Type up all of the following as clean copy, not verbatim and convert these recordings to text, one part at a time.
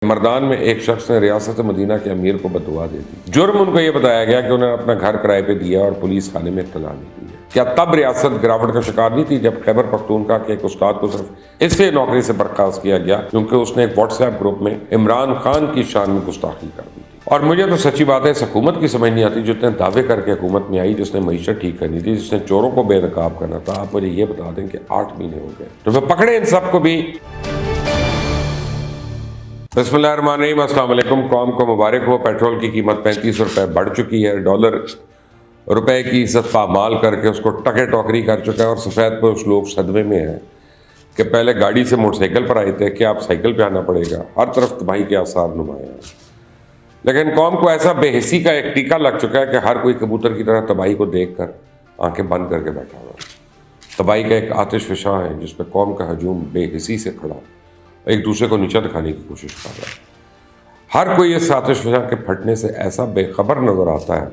मर्दान में एक शख्स ने रियासत मदीना के अमीर को बददुआ दे दी। जुर्म उनको ये बताया गया कि उन्होंने अपना घर किराए पे दिया और पुलिस थाने में इत्तला नहीं दी है। क्या तब रियासत गिरावट का शिकार नहीं थी जब खैबर पख्तूनख्वा के एक उस्ताद को सिर्फ इससे नौकरी से बर्खास्त किया गया क्योंकि उसने एक व्हाट्सएप ग्रुप में इमरान खान की शान में गुस्ताखी कर दी थी। और मुझे तो सच्ची बात है, इस हुकूमत की समझ नहीं आती जितने दावे करके हुकूमत में आई, जिसने मईशत ठीक करनी थी, जिसने चोरों को बेनकाब करना था। आप मुझे ये बता दें कि 8 महीने हो गए तो मैं पकड़े इन सबको भी। बिस्मिल्लाहिर्रहमानिर्रहीम, अस्सलाम वालेकुम। कौम को मुबारक हो। पेट्रोल की कीमत 35 रुपये बढ़ चुकी है। डॉलर रुपए की इज्जत पामाल करके उसको टके टोकरी कर चुका है और सफ़ेद पर उस लोग सदमे में हैं कि पहले गाड़ी से मोटरसाइकिल पर आए थे कि आप साइकिल पे आना पड़ेगा। हर तरफ तबाही के आसार नुमाया हैं। लेकिन कौम को ऐसा बेहिसी का एक टीका लग चुका है कि हर कोई कबूतर की तरह तबाही को देख कर आँखें बंद करके बैठा हुआ है। तबाही का एक आतिश फिशा है जिस पर कौम का हजूम बेहिसी से खड़ा एक दूसरे को नीचा दिखाने की कोशिश कर रहा है। हर कोई इस आतिश फिशा के फटने से ऐसा बेखबर नजर आता है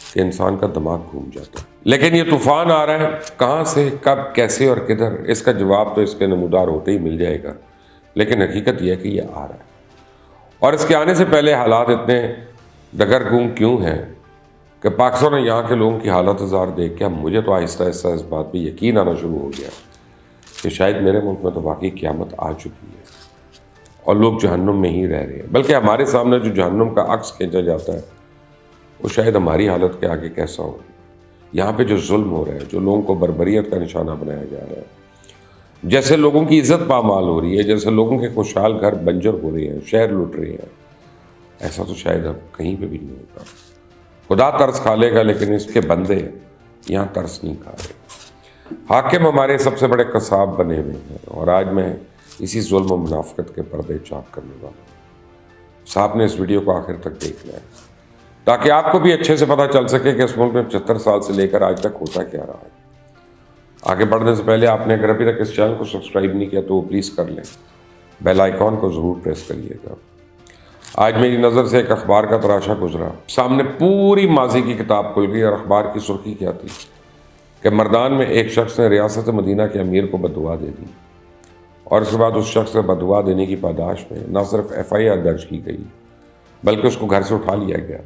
कि इंसान का दिमाग घूम जाता है। लेकिन ये तूफान आ रहा है, कहाँ से, कब, कैसे और किधर, इसका जवाब तो इसके नमूदार होते ही मिल जाएगा। लेकिन हकीकत यह है कि ये आ रहा है और इसके आने से पहले हालात इतने दगरगूं क्यों हैं कि पाकिस्तान और यहाँ के लोगों की हालत जार देख के मुझे तो आहिस्ता आहिस्ता इस बात पर यकीन आना शुरू हो गया कि शायद मेरे मुल्क में तो वाकई क़यामत आ चुकी है और लोग जहन्नुम में ही रह रहे हैं। बल्कि हमारे सामने जो जहन्नुम का अक्स खींचा जाता है वो शायद हमारी हालत के आगे कैसा हो। यहाँ पे जो जुल्म हो रहा है, जो लोगों को बर्बरियत का निशाना बनाया जा रहा है, जैसे लोगों की इज्जत पामाल हो रही है, जैसे लोगों के खुशहाल घर बंजर हो रहे हैं, शहर लुट रहे हैं, ऐसा तो शायद अब कहीं पे भी नहीं होता। खुदा तरस खा लेगा लेकिन इसके बंदे यहाँ तरस नहीं खा रहे। हाकिम हमारे सबसे बड़े कसाब बने हुए हैं और आज मैं इसी जुल्म और मुनाफिकत के पर्दे चाक करने वाला हूँ। साहब ने इस वीडियो को आखिर तक देखना है ताकि आपको भी अच्छे से पता चल सके कि इस मुल्क में 75 साल से लेकर आज तक होता क्या रहा है। आगे बढ़ने से पहले आपने अगर अभी तक इस चैनल को सब्सक्राइब नहीं किया तो वो प्लीज़ कर लें। बेल आइकॉन को ज़रूर प्रेस करिएगा। आज मेरी नज़र से एक अखबार का तराशा गुजरा, सामने पूरी माजी की किताब खुल गई और अखबार की सुर्खी क्या थी कि मर्दान में एक शख्स ने रियासत मदीना के अमीर को बददुआ दे दी और उसके बाद उस शख्स से बददुआ देने की पादाश में न सिर्फ FIR दर्ज की गई बल्कि उसको घर से उठा लिया गया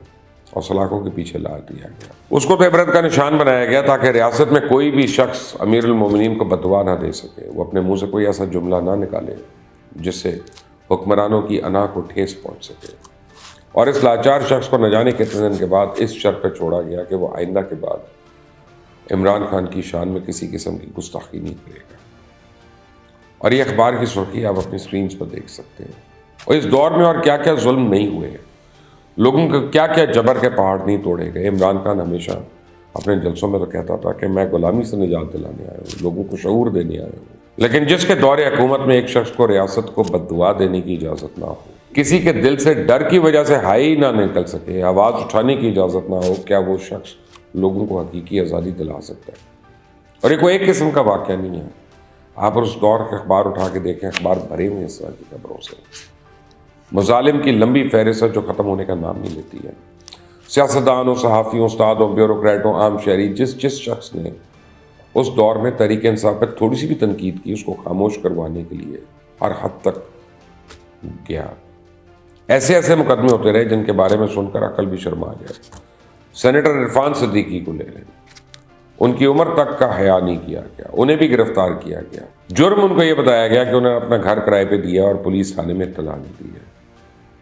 और सलाखों के पीछे ला दिया गया। उसको तो इबरत का निशान बनाया गया ताकि रियासत में कोई भी शख्स अमीरुल मोमिनीन को बददुआ ना दे सके, वो अपने मुंह से कोई ऐसा जुमला ना निकाले जिससे हुक्मरानों की अना को ठेस पहुँच सके। और इस लाचार शख्स को न जाने कितने दिन के बाद इस शर्त पर छोड़ा गया कि वो आइंदा के बाद इमरान खान की शान में किसी किस्म की गुस्ताखी नहीं करेगा। और ये अखबार की सुर्खी आप अपनी स्क्रीन पर देख सकते हैं। और इस दौर में और क्या क्या जुल्म नहीं हुए, लोगों के क्या क्या जबर के पहाड़ नहीं तोड़े गए। इमरान खान हमेशा अपने जलसों में तो कहता था कि मैं गुलामी से निजात दिलाने आया हूँ, लोगों को शऊर देने आया हूँ। लेकिन जिसके दौरे हुकूमत में एक शख्स को रियासत को बददुआ देने की इजाज़त ना हो, किसी के दिल से डर की वजह से हाई ना निकल सके, आवाज़ उठाने की इजाज़त ना हो, क्या वो शख्स लोगों को हकीकी आज़ादी दिला सकता है? और ये कोई एक किस्म का वाक़या नहीं है। आप उस दौर के अखबार उठा के देखें, अखबार भरे हुए इस तरह की खबरों से। मुजालिम की लंबी फहरिस्त जो ख़त्म होने का नाम नहीं लेती है। सियासतदानों, सहाफ़ियों, उस्तादों, ब्यूरोक्रेटों, आम शहरी, जिस शख्स ने उस दौर में तहरीक इंसाफ पर थोड़ी सी भी तनकीद की, उसको खामोश करवाने के लिए हर हद तक गया। ऐसे ऐसे मुकदमे होते रहे जिनके बारे में सुनकर अकल भी शर्मा आ जाए। सेनेटर इरफान सिद्दीकी को ले लें, उनकी उम्र तक का हया नहीं किया गया, उन्हें भी गिरफ्तार किया गया। जुर्म उनको ये बताया गया कि उन्होंने अपना घर किराए पे दिया और पुलिस थाने में इत्तला नहीं दी है।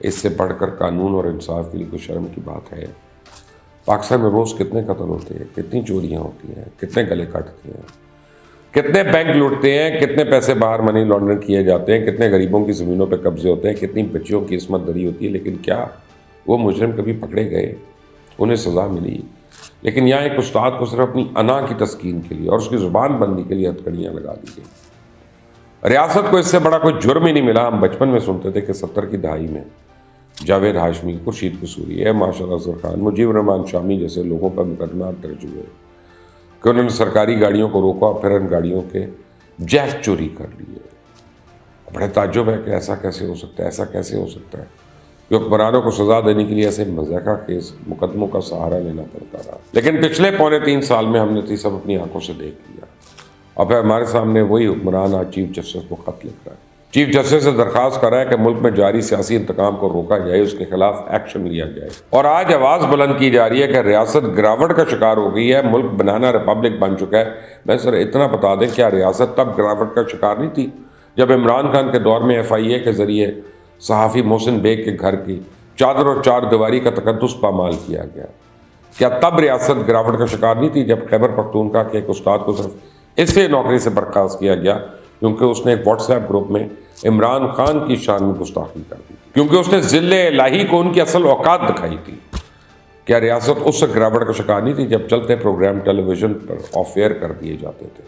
इससे बढ़कर कानून और इंसाफ के लिए कोई शर्म की बात है? पाकिस्तान में रोज़ कितने कत्ल होते हैं, कितनी चोरियाँ होती हैं, कितने गले कटते हैं, कितने बैंक लूटते हैं, कितने पैसे बाहर मनी लॉन्ड्रिंग किए जाते हैं, कितने गरीबों की ज़मीनों पर कब्जे होते हैं, कितनी बच्चियों की इस्मत दरी होती है। लेकिन क्या वो मुजरिम कभी पकड़े गए, उन्हें सज़ा मिली? लेकिन यहाँ एक उस्ताद को सिर्फ अपनी अना की तस्कीन के लिए और उसकी ज़ुबान बंदी के लिए हथकड़ियाँ लगा दी गई। रियासत को इससे बड़ा कोई जुर्म ही नहीं मिला। हम बचपन में सुनते थे कि 70 की दहाई में जावेद हाशमी, खुर्शीद कसूरी, माशाअल्लाह अज़हर खान, मुजीब रहमान शामी जैसे लोगों पर मुकदमा दर्ज हुए कि उन्होंने सरकारी गाड़ियों को रोका और फिर उन गाड़ियों के जैक चोरी कर लिए। बड़े ताज्जुब है कि ऐसा कैसे हो सकता है, ऐसा कैसे हो सकता है कि हुक्मरानों को सज़ा देने के लिए ऐसे मज़ाका केस मुकदमों का सहारा लेना पड़ता रहा। लेकिन पिछले पौने 3 साल में हमने तो सब अपनी आंखों से देख लिया और फिर हमारे सामने वही हुक्मरान आज चीफ जस्टिस को ख़त लिख रहा है चीफ जस्टिस से दरखास्त करा है कि मुल्क में जारी सियासी इंतकाम को रोका जाए, उसके खिलाफ एक्शन लिया जाए। और आज आवाज़ बुलंद की जा रही है कि रियासत गिरावट का शिकार हो गई है, मुल्क बनाना रिपब्लिक बन चुका है। मैं सर इतना बता दें, क्या रियासत तब गिरावट का शिकार नहीं थी जब इमरान खान के दौर में FIA के ज़रिए सहाफ़ी मोहसिन बेग के घर की चादर और चार दीवारी का तकद्दुस पामाल किया गया? क्या तब रियासत गिरावट का शिकार नहीं थी जब खैबर पख्तूनख्वा के एक उस्ताद को सिर्फ इसलिए नौकरी से बर्खास्त किया गया क्योंकि उसने एक व्हाट्सएप ग्रुप में इमरान खान की शान में गुस्ताखी कर दी, क्योंकि उसने ज़िल्ले इलाही को उनकी असल औकात दिखाई थी? क्या रियासत उस गिरावट का शिकार नहीं थी जब चलते प्रोग्राम टेलीविजन पर ऑफ एयर कर दिए जाते थे?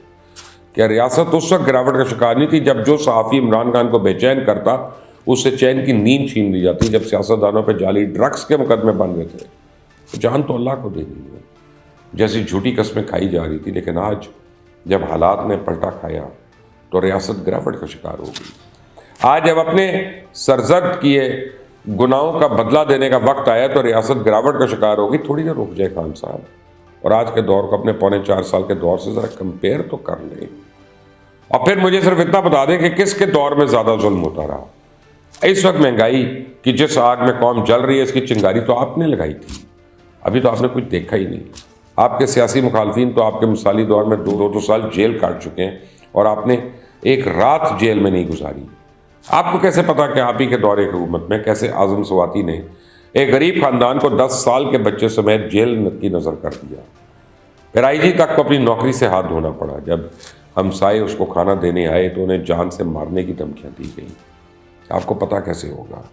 क्या रियासत उस वक्त गिरावट का शिकार नहीं थी जब जो सहाफ़ी इमरान खान को बेचैन करता उससे चैन की नींद छीन ली जाती, जब सियासतदानों पर जाली ड्रग्स के मुकदमे बन रहे थे? तो जान तो अल्लाह को देनी है, जैसी झूठी कस्में खाई जा रही थी। लेकिन आज जब हालात ने पलटा खाया तो रियासत गिरावट का शिकार हो गई। आज जब अपने सरजद किए गुनाहों का बदला देने का वक्त आया तो रियासत गिरावट का शिकार होगी। थोड़ी देर रुक जाए खान साहब, और आज के दौर को अपने 4.25 साल के दौर से ज़रा कंपेयर तो कर लें, और फिर मुझे सिर्फ इतना बता दें कि किसके दौर में ज़्यादा जुल्म होता रहा। इस वक्त महंगाई की जिस आग में कौम जल रही है, इसकी चिंगारी तो आपने लगाई थी, अभी तो आपने कुछ देखा ही नहीं। आपके सियासी मुखालफिन तो आपके मिसाली दौर में 2-2 साल जेल काट चुके हैं, और आपने एक रात जेल में नहीं गुजारी। आपको कैसे पता कि आप ही के दौरे की हुकूमत में कैसे आजम सवाती ने एक गरीब खानदान को 10 साल के बच्चे समेत जेल की नज़र कर दिया। फिर IG तक को अपनी नौकरी से हाथ धोना पड़ा। जब हमसाए उसको खाना देने आए तो उन्हें जान से मारने की धमकियाँ दी गई। आपको पता कैसे होगा?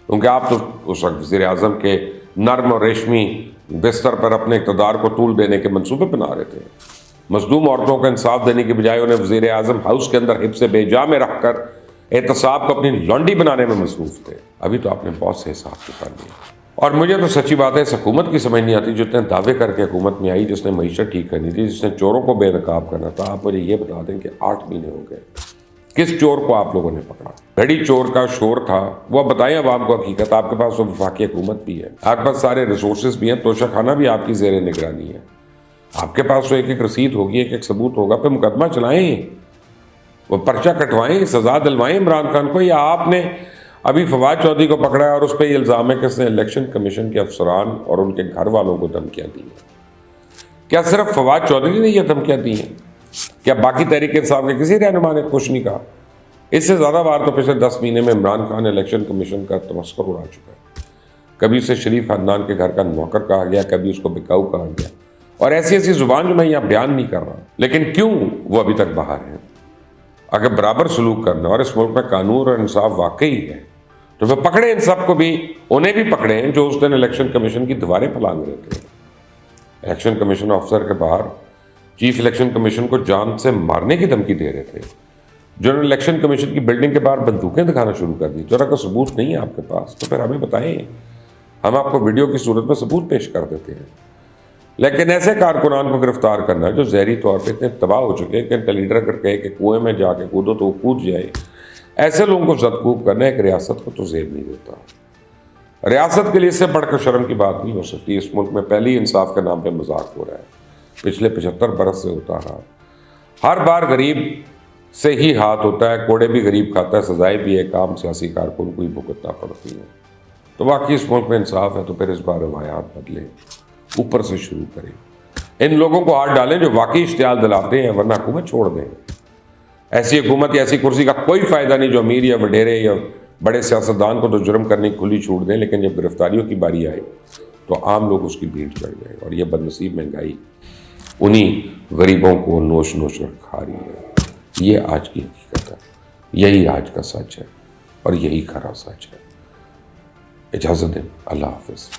क्योंकि आप तो उस वक्त वज़ीर आज़म के नर्म और रेशमी बिस्तर पर अपने इक़्तिदार को तूल देने के मंसूबे बना रहे थे। मजलूम औरतों को इंसाफ देने की बजाय उन्हें वज़ीर आज़म हाउस के अंदर हिब्स बेजा में रख कर एहतसाब को अपनी लॉन्डी बनाने में मसरूफ़ थे। अभी तो आपने बहुत से हिसाब किताब लिए। और मुझे तो सच्ची बात है, इस हुकूमत की समझ नहीं आती जो इतने दावे करके हुकूमत में आई, जिसने मईशत ठीक करनी थी, जिसने चोरों को बेनकाब करना था। आप मुझे ये बता दें कि 8 महीने हो गए, किस चोर को आप लोगों ने पकड़ा? बड़ी चोर का शोर था, वो बताएं अब आपको हकीकत। आपके पास तो वफाकी हुकूमत भी है, आपके पास सारे रिसोर्सेज भी हैं, तोशाखाना भी आपकी ज़ेर निगरानी है, आपके पास तो एक रसीद होगी, एक सबूत होगा, फिर मुकदमा चलाएं, वो पर्चा कटवाएं, सजा दिलवाएं इमरान खान को। या आपने अभी फवाद चौधरी को पकड़ा है और उस पर यह इल्ज़ाम है कि उसने इलेक्शन कमीशन के अफसरान और उनके घर वालों को धमकियाँ दी हैं। क्या सिर्फ फवाद चौधरी ने यह धमकियाँ दी हैं? क्या बाकी तहरीक इंसाफ के किसी रहनुमा ने कुछ नहीं कहा? इससे ज़्यादा बार तो पिछले 10 महीने में इमरान खान इलेक्शन कमीशन का तमस्कुर उड़ा चुका है। कभी उसे शरीफ खानदान के घर का नौकर कहा गया, कभी उसको बिकाऊ कहा गया, और ऐसी ऐसी जुबान जो मैं यहाँ बयान नहीं कर रहा। लेकिन क्यों वो अभी तक बाहर है? अगर बराबर सलूक करना और इस मुल्क में कानून और इंसाफ वाकई है तो वह पकड़े इन सब को भी, उन्हें भी पकड़े हैं जो उस दिन इलेक्शन कमीशन की दीवारें फैलांग रहे थे। इलेक्शन कमीशन ऑफिसर के बाहर चीफ इलेक्शन कमीशन को जान से मारने की धमकी दे रहे थे, जिन्होंने इलेक्शन कमीशन की बिल्डिंग के बाहर बंदूकें दिखाना शुरू कर दी। जरा का सबूत नहीं है आपके पास तो फिर हमें बताएं, हम आपको वीडियो की सूरत में सबूत पेश कर देते हैं। लेकिन ऐसे कारकुनान को गिरफ्तार करना जो जहरी तौर पे इतने तबाह हो चुके हैं कि इनका लीडर अगर कहे कि कुएं में जाके कूदो तो वो कूद जाए, ऐसे लोगों को ज़दकूब करना एक रियासत को तो जेब नहीं देता। रियासत के लिए इससे बढ़कर शर्म की बात नहीं हो सकती। इस मुल्क में पहले ही इंसाफ के नाम पे मजाक हो रहा है, पिछले 75 बरस से होता रहा। हर बार गरीब से ही हाथ होता है, कोड़े भी गरीब खाता है, सजाएं भी एक आम सियासी कारकुन को ही भुगतना पड़ती है। तो वाकई इस मुल्क में इंसाफ है तो फिर इस बार रवायात बदले, ऊपर से शुरू करें। इन लोगों को हाथ डालें जो वाकई इश्तियाल दिलाते हैं, वरना हुकूमत छोड़ दें। ऐसी हुकूमत या ऐसी कुर्सी का कोई फ़ायदा नहीं जो अमीर या वडेरे या बड़े सियासतदान को तो जुर्म करने की खुली छूट दें, लेकिन जब गिरफ्तारियों की बारी आए तो आम लोग उसकी भीड़ चढ़ जाए। और ये बदनसीब महंगाई उन्हीं गरीबों को नोश नोश खा रही है। ये आज की हकीकत है, यही आज का सच है और यही खरा सच है। इजाज़त दें, अल्लाह हाफ़िज़।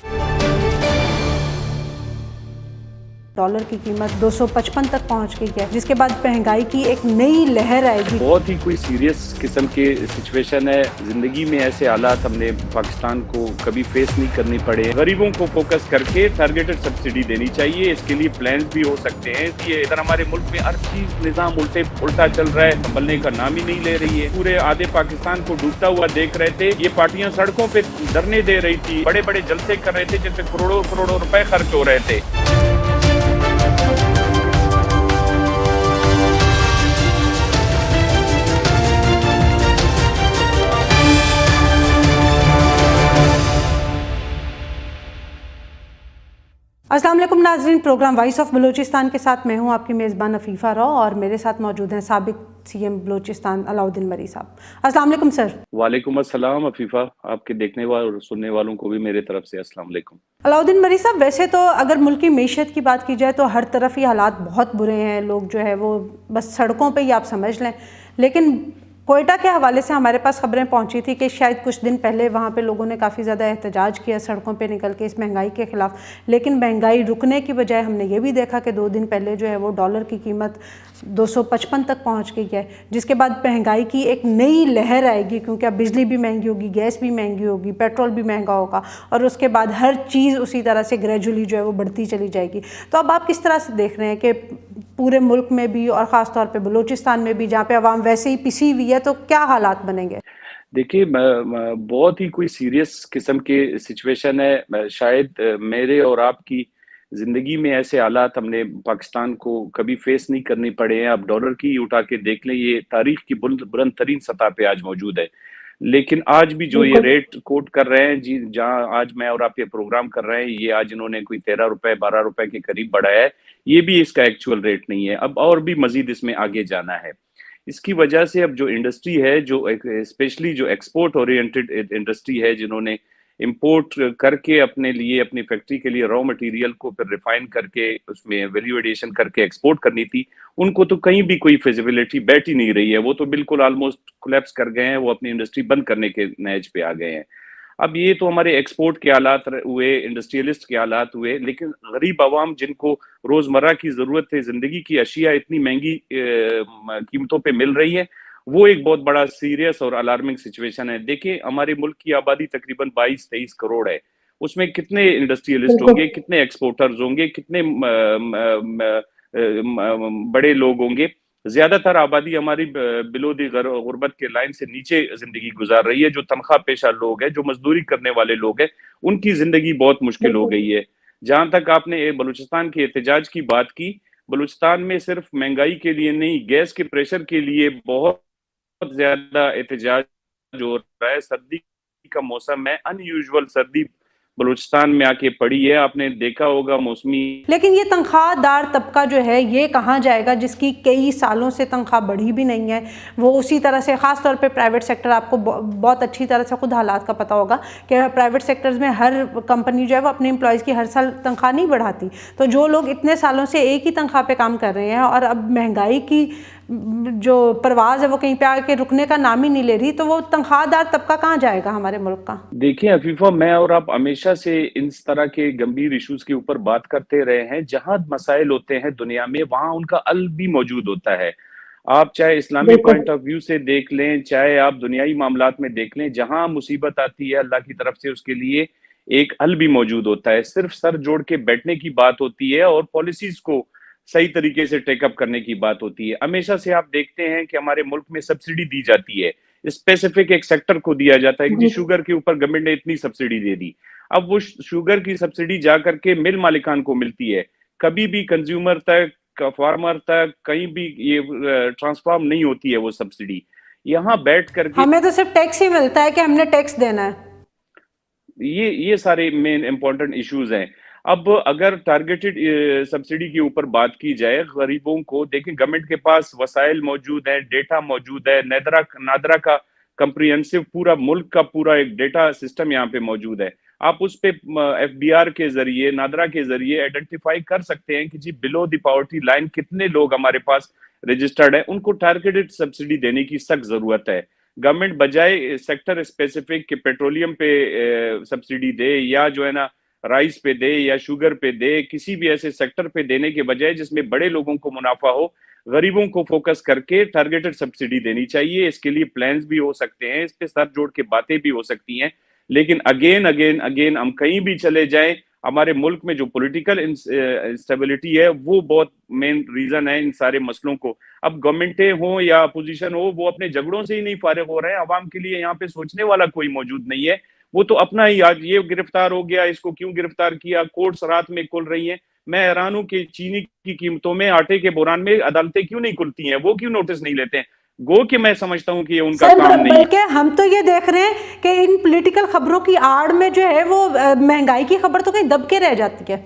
डॉलर की कीमत 255 तक पहुंच गई है, जिसके बाद महंगाई की एक नई लहर आएगी। बहुत ही कोई सीरियस किस्म की सिचुएशन है। जिंदगी में ऐसे हालात हमने पाकिस्तान को कभी फेस नहीं करनी पड़े। गरीबों को फोकस करके टारगेटेड सब्सिडी देनी चाहिए। इसके लिए प्लान्स भी हो सकते हैं। ये इधर हमारे मुल्क में हर चीज निजाम उल्टा चल रहा है, संभलने का नाम ही नहीं ले रही है। पूरे आधे पाकिस्तान को डूबता हुआ देख रहे थे। ये पार्टियां सड़कों पे धरने दे रही थी, बड़े बड़े जलसे कर रहे थे जिसमें करोड़ों करोड़ों रुपए खर्च हो रहे थे। अस्सलाम वालेकुम नाज़रीन, प्रोग्राम वॉइस ऑफ बलूचिस्तान के साथ मैं हूं आपकी मेज़बान अफीफ़ा राव और मेरे साथ मौजूद हैं साबिक सीएम बलूचिस्तान अलाउद्दीन मरी साहब। अस्सलाम वालेकुम सर। वालेकुम अस्सलाम अफीफा, आपके देखने वाले और सुनने वालों को भी मेरे तरफ से अस्सलाम वालेकुम। अलाउद्दीन मरी साहब, वैसे तो अगर मुल्क की मीशत की बात की जाए तो हर तरफ ही हालात बहुत बुरे हैं, लोग जो है वो बस सड़कों पे ही आप समझ लें। लेकिन कोयटा के हवाले से हमारे पास खबरें पहुंची थी कि शायद कुछ दिन पहले वहाँ पे लोगों ने काफ़ी ज़्यादा एहतजाज किया सड़कों पे निकल के इस महंगाई के ख़िलाफ़, लेकिन महंगाई रुकने की बजाय हमने ये भी देखा कि 2 दिन पहले जो है वो डॉलर की कीमत 255 तक पहुंच गई है, जिसके बाद महंगाई की एक नई लहर आएगी, क्योंकि अब बिजली भी महंगी होगी, गैस भी महंगी होगी, पेट्रोल भी महंगा होगा और उसके बाद हर चीज़ उसी तरह से ग्रेजुअली जो है वो बढ़ती चली जाएगी। तो अब आप किस तरह से देख रहे हैं कि पूरे मुल्क में भी और ख़ास तौर पे बलूचिस्तान में भी, जहाँ पे आवाम वैसे ही पिसी हुई है, तो क्या हालात बनेंगे? देखिए, बहुत ही कोई सीरियस किस्म की सिचुएशन है। शायद मेरे और आपकी ज़िंदगी में ऐसे हालात हमने पाकिस्तान को कभी फेस नहीं करने पड़े हैं। आप डॉलर की उठा के देख लें, ये तारीख की बुलंद तरीन सतह पे आज मौजूद है। लेकिन आज भी जो ये रेट कोट कर रहे हैं जी, जहाँ आज मैं और आप ये प्रोग्राम कर रहे हैं, ये आज इन्होंने कोई 13 रुपए 12 रुपए के करीब बढ़ाया है। ये भी इसका एक्चुअल रेट नहीं है। अब और भी मजीद इसमें आगे जाना है। इसकी वजह से अब जो इंडस्ट्री है, जो स्पेशली जो एक्सपोर्ट ओरिएंटेड इंडस्ट्री है, जिन्होंने इंपोर्ट करके अपने लिए अपनी फैक्ट्री के लिए रॉ मटेरियल को फिर रिफाइन करके उसमें वैल्यू एडिशन करके एक्सपोर्ट करनी थी, उनको तो कहीं भी कोई फिजिबिलिटी बैठ ही नहीं रही है। वो तो बिल्कुल ऑलमोस्ट कोलैप्स कर गए हैं, वो अपनी इंडस्ट्री बंद करने के नहज पे आ गए हैं। अब ये तो हमारे एक्सपोर्ट के हालात हुए, इंडस्ट्रियलिस्ट के हालात हुए, लेकिन गरीब आवाम जिनको रोजमर्रा की जरूरत है, जिंदगी की अशिया इतनी महंगी कीमतों पे मिल रही है, वो एक बहुत बड़ा सीरियस और अलार्मिंग सिचुएशन है। देखिए, हमारे मुल्क की आबादी तकरीबन 22-23 करोड़ है। उसमें कितने इंडस्ट्रियलिस्ट होंगे, कितने एक्सपोर्टर्स होंगे, कितने बड़े लोग होंगे। ज्यादातर आबादी हमारी बिलो दी गुर्बत के लाइन से नीचे जिंदगी गुजार रही है। जो तनख्वाह पेशा लोग हैं, जो मजदूरी करने वाले लोग हैं, उनकी जिंदगी बहुत मुश्किल हो गई है। जहां तक आपने बलूचिस्तान के एहतजाज की बात की, बलूचिस्तान में सिर्फ महंगाई के लिए नहीं, गैस के प्रेशर के लिए बहुत ज्यादा एहतजाज हो रहा है। सर्दी का मौसम है, अनयूजुअल सर्दी बलूचिस्तान में आके पड़ी है। आपने देखा होगा मौसमी। लेकिन ये तनख्वाहदार तबका जो है ये कहाँ जाएगा, जिसकी कई सालों से तनख्वाह बढ़ी भी नहीं है। वो उसी तरह से, ख़ास तौर पे प्राइवेट सेक्टर, आपको बहुत अच्छी तरह से खुद हालात का पता होगा कि प्राइवेट सेक्टर्स में हर कंपनी जो है वो अपने एम्प्लॉयज़ की हर साल तनख्वाह नहीं बढ़ाती। तो जो लोग इतने सालों से एक ही तनख्वाह पे काम कर रहे हैं और अब महंगाई की जो परवाज़ है वो कहीं पे आके रुकने का नाम ही नहीं ले रही, तो वो तनख्वाहदार तबका कहाँ जाएगा हमारे मुल्क का? देखिए अफीफा, मैं और आप हमेशा से इस तरह के गंभीर इश्यूज के ऊपर बात करते रहे हैं। जहां मसाइल होते हैं दुनिया में, वहां उनका हल भी मौजूद होता है। आप चाहे इस्लामी पॉइंट ऑफ व्यू से देख लें, चाहे आप दुनियाई मामलात में देख लें, जहां मुसीबत आती है अल्लाह की तरफ से उसके लिए एक हल भी मौजूद होता है। सिर्फ सर जोड़ के बैठने की बात होती है और पॉलिसीज को सही तरीके से टेकअप करने की बात होती है। हमेशा से आप देखते हैं कि हमारे मुल्क में सब्सिडी दी जाती है, स्पेसिफिक एक सेक्टर को दिया जाता है कि जी शुगर के ऊपर गवर्नमेंट ने इतनी सब्सिडी दे दी। अब वो शुगर की सब्सिडी जाकर के मिल मालिकान को मिलती है, कभी भी कंज्यूमर तक, फार्मर तक कहीं भी ये ट्रांसफॉर्म नहीं होती है वो सब्सिडी। यहाँ बैठ करके हमें तो सिर्फ टैक्स ही मिलता है कि हमने टैक्स देना है। ये सारे मेन इंपॉर्टेंट इश्यूज हैं। अब अगर टारगेटेड सब्सिडी के ऊपर बात की जाए, गरीबों को देखें, गवर्नमेंट के पास वसाइल मौजूद है, डेटा मौजूद है। नादरा का कंप्रिहेंसिव पूरा मुल्क का पूरा एक डेटा सिस्टम यहाँ पे मौजूद है। आप उस पे FBR के जरिए, नादरा के जरिए आइडेंटिफाई कर सकते हैं कि जी बिलो द पॉवर्टी लाइन कितने लोग हमारे पास रजिस्टर्ड है। उनको टारगेटेड सब्सिडी देने की सख्त जरूरत है। गवर्नमेंट बजाय सेक्टर स्पेसिफिक के पेट्रोलियम पे सब्सिडी दे, या जो है ना राइस पे दे, या शुगर पे दे, किसी भी ऐसे सेक्टर पे देने के बजाय जिसमें बड़े लोगों को मुनाफा हो, गरीबों को फोकस करके टारगेटेड सब्सिडी देनी चाहिए। इसके लिए प्लान्स भी हो सकते हैं, इस पे सर जोड़ के बातें भी हो सकती हैं। लेकिन अगेन अगेन अगेन हम कहीं भी चले जाएं, हमारे मुल्क में जो पॉलिटिकल इंस्टेबिलिटी है वो बहुत मेन रीजन है इन सारे मसलों को। अब गवर्नमेंटें हो या अपोजिशन हो, वो अपने झगड़ों से ही नहीं फारिग हो रहे हैं। अवाम के लिए यहाँ पे सोचने वाला कोई मौजूद नहीं है। वो तो अपना ही, आज ये गिरफ्तार हो गया, इसको क्यों गिरफ्तार किया, कोर्ट्स रात में खुल रही हैं। मैं हैरान हूं कि चीनी की कीमतों में, आटे के बोरान में अदालतें क्यों नहीं खुलती हैं, वो क्यों नोटिस नहीं लेते हैं। गो कि मैं समझता हूं कि ये उनका काम नहीं है। बल्कि हम तो ये देख रहे हैं कि इन पॉलिटिकल खबरों की आड़ में जो है वो महंगाई की खबर तो कहीं दब के रह जाती है।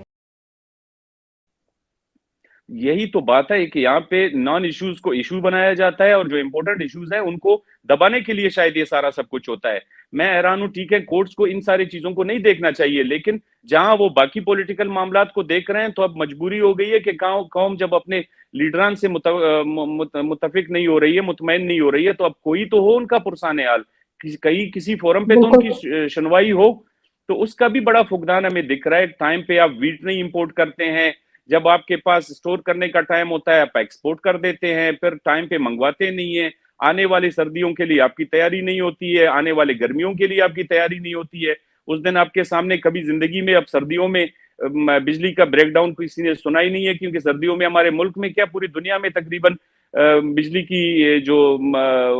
यही तो बात है कि यहाँ पे नॉन इश्यूज को इशू बनाया जाता है और जो इंपॉर्टेंट इश्यूज हैं उनको दबाने के लिए शायद ये सारा सब कुछ होता है। मैं हैरान हूं, ठीक है कोर्ट्स को इन सारी चीजों को नहीं देखना चाहिए, लेकिन जहां वो बाकी पॉलिटिकल मामलात को देख रहे हैं तो अब मजबूरी हो गई है कि कौम जब अपने लीडरान से मुतफिक नहीं हो रही है, मुतमईन नहीं हो रही है, तो अब कोई तो हो उनका पुरसाने हाल, कहीं किसी फोरम पे तो बिल्कुल। उनकी सुनवाई हो। तो उसका भी बड़ा फुकदान हमें दिख रहा है। टाइम पे आप वीट नहीं इंपोर्ट करते हैं, जब आपके पास स्टोर करने का टाइम होता है आप एक्सपोर्ट कर देते हैं, फिर टाइम पे मंगवाते नहीं है। आने वाली सर्दियों के लिए आपकी तैयारी नहीं होती है, आने वाले गर्मियों के लिए आपकी तैयारी नहीं होती है। उस दिन आपके सामने कभी जिंदगी में, अब सर्दियों में बिजली का ब्रेकडाउन किसी ने सुना ही नहीं है, क्योंकि सर्दियों में हमारे मुल्क में क्या पूरी दुनिया में तकरीबन बिजली की जो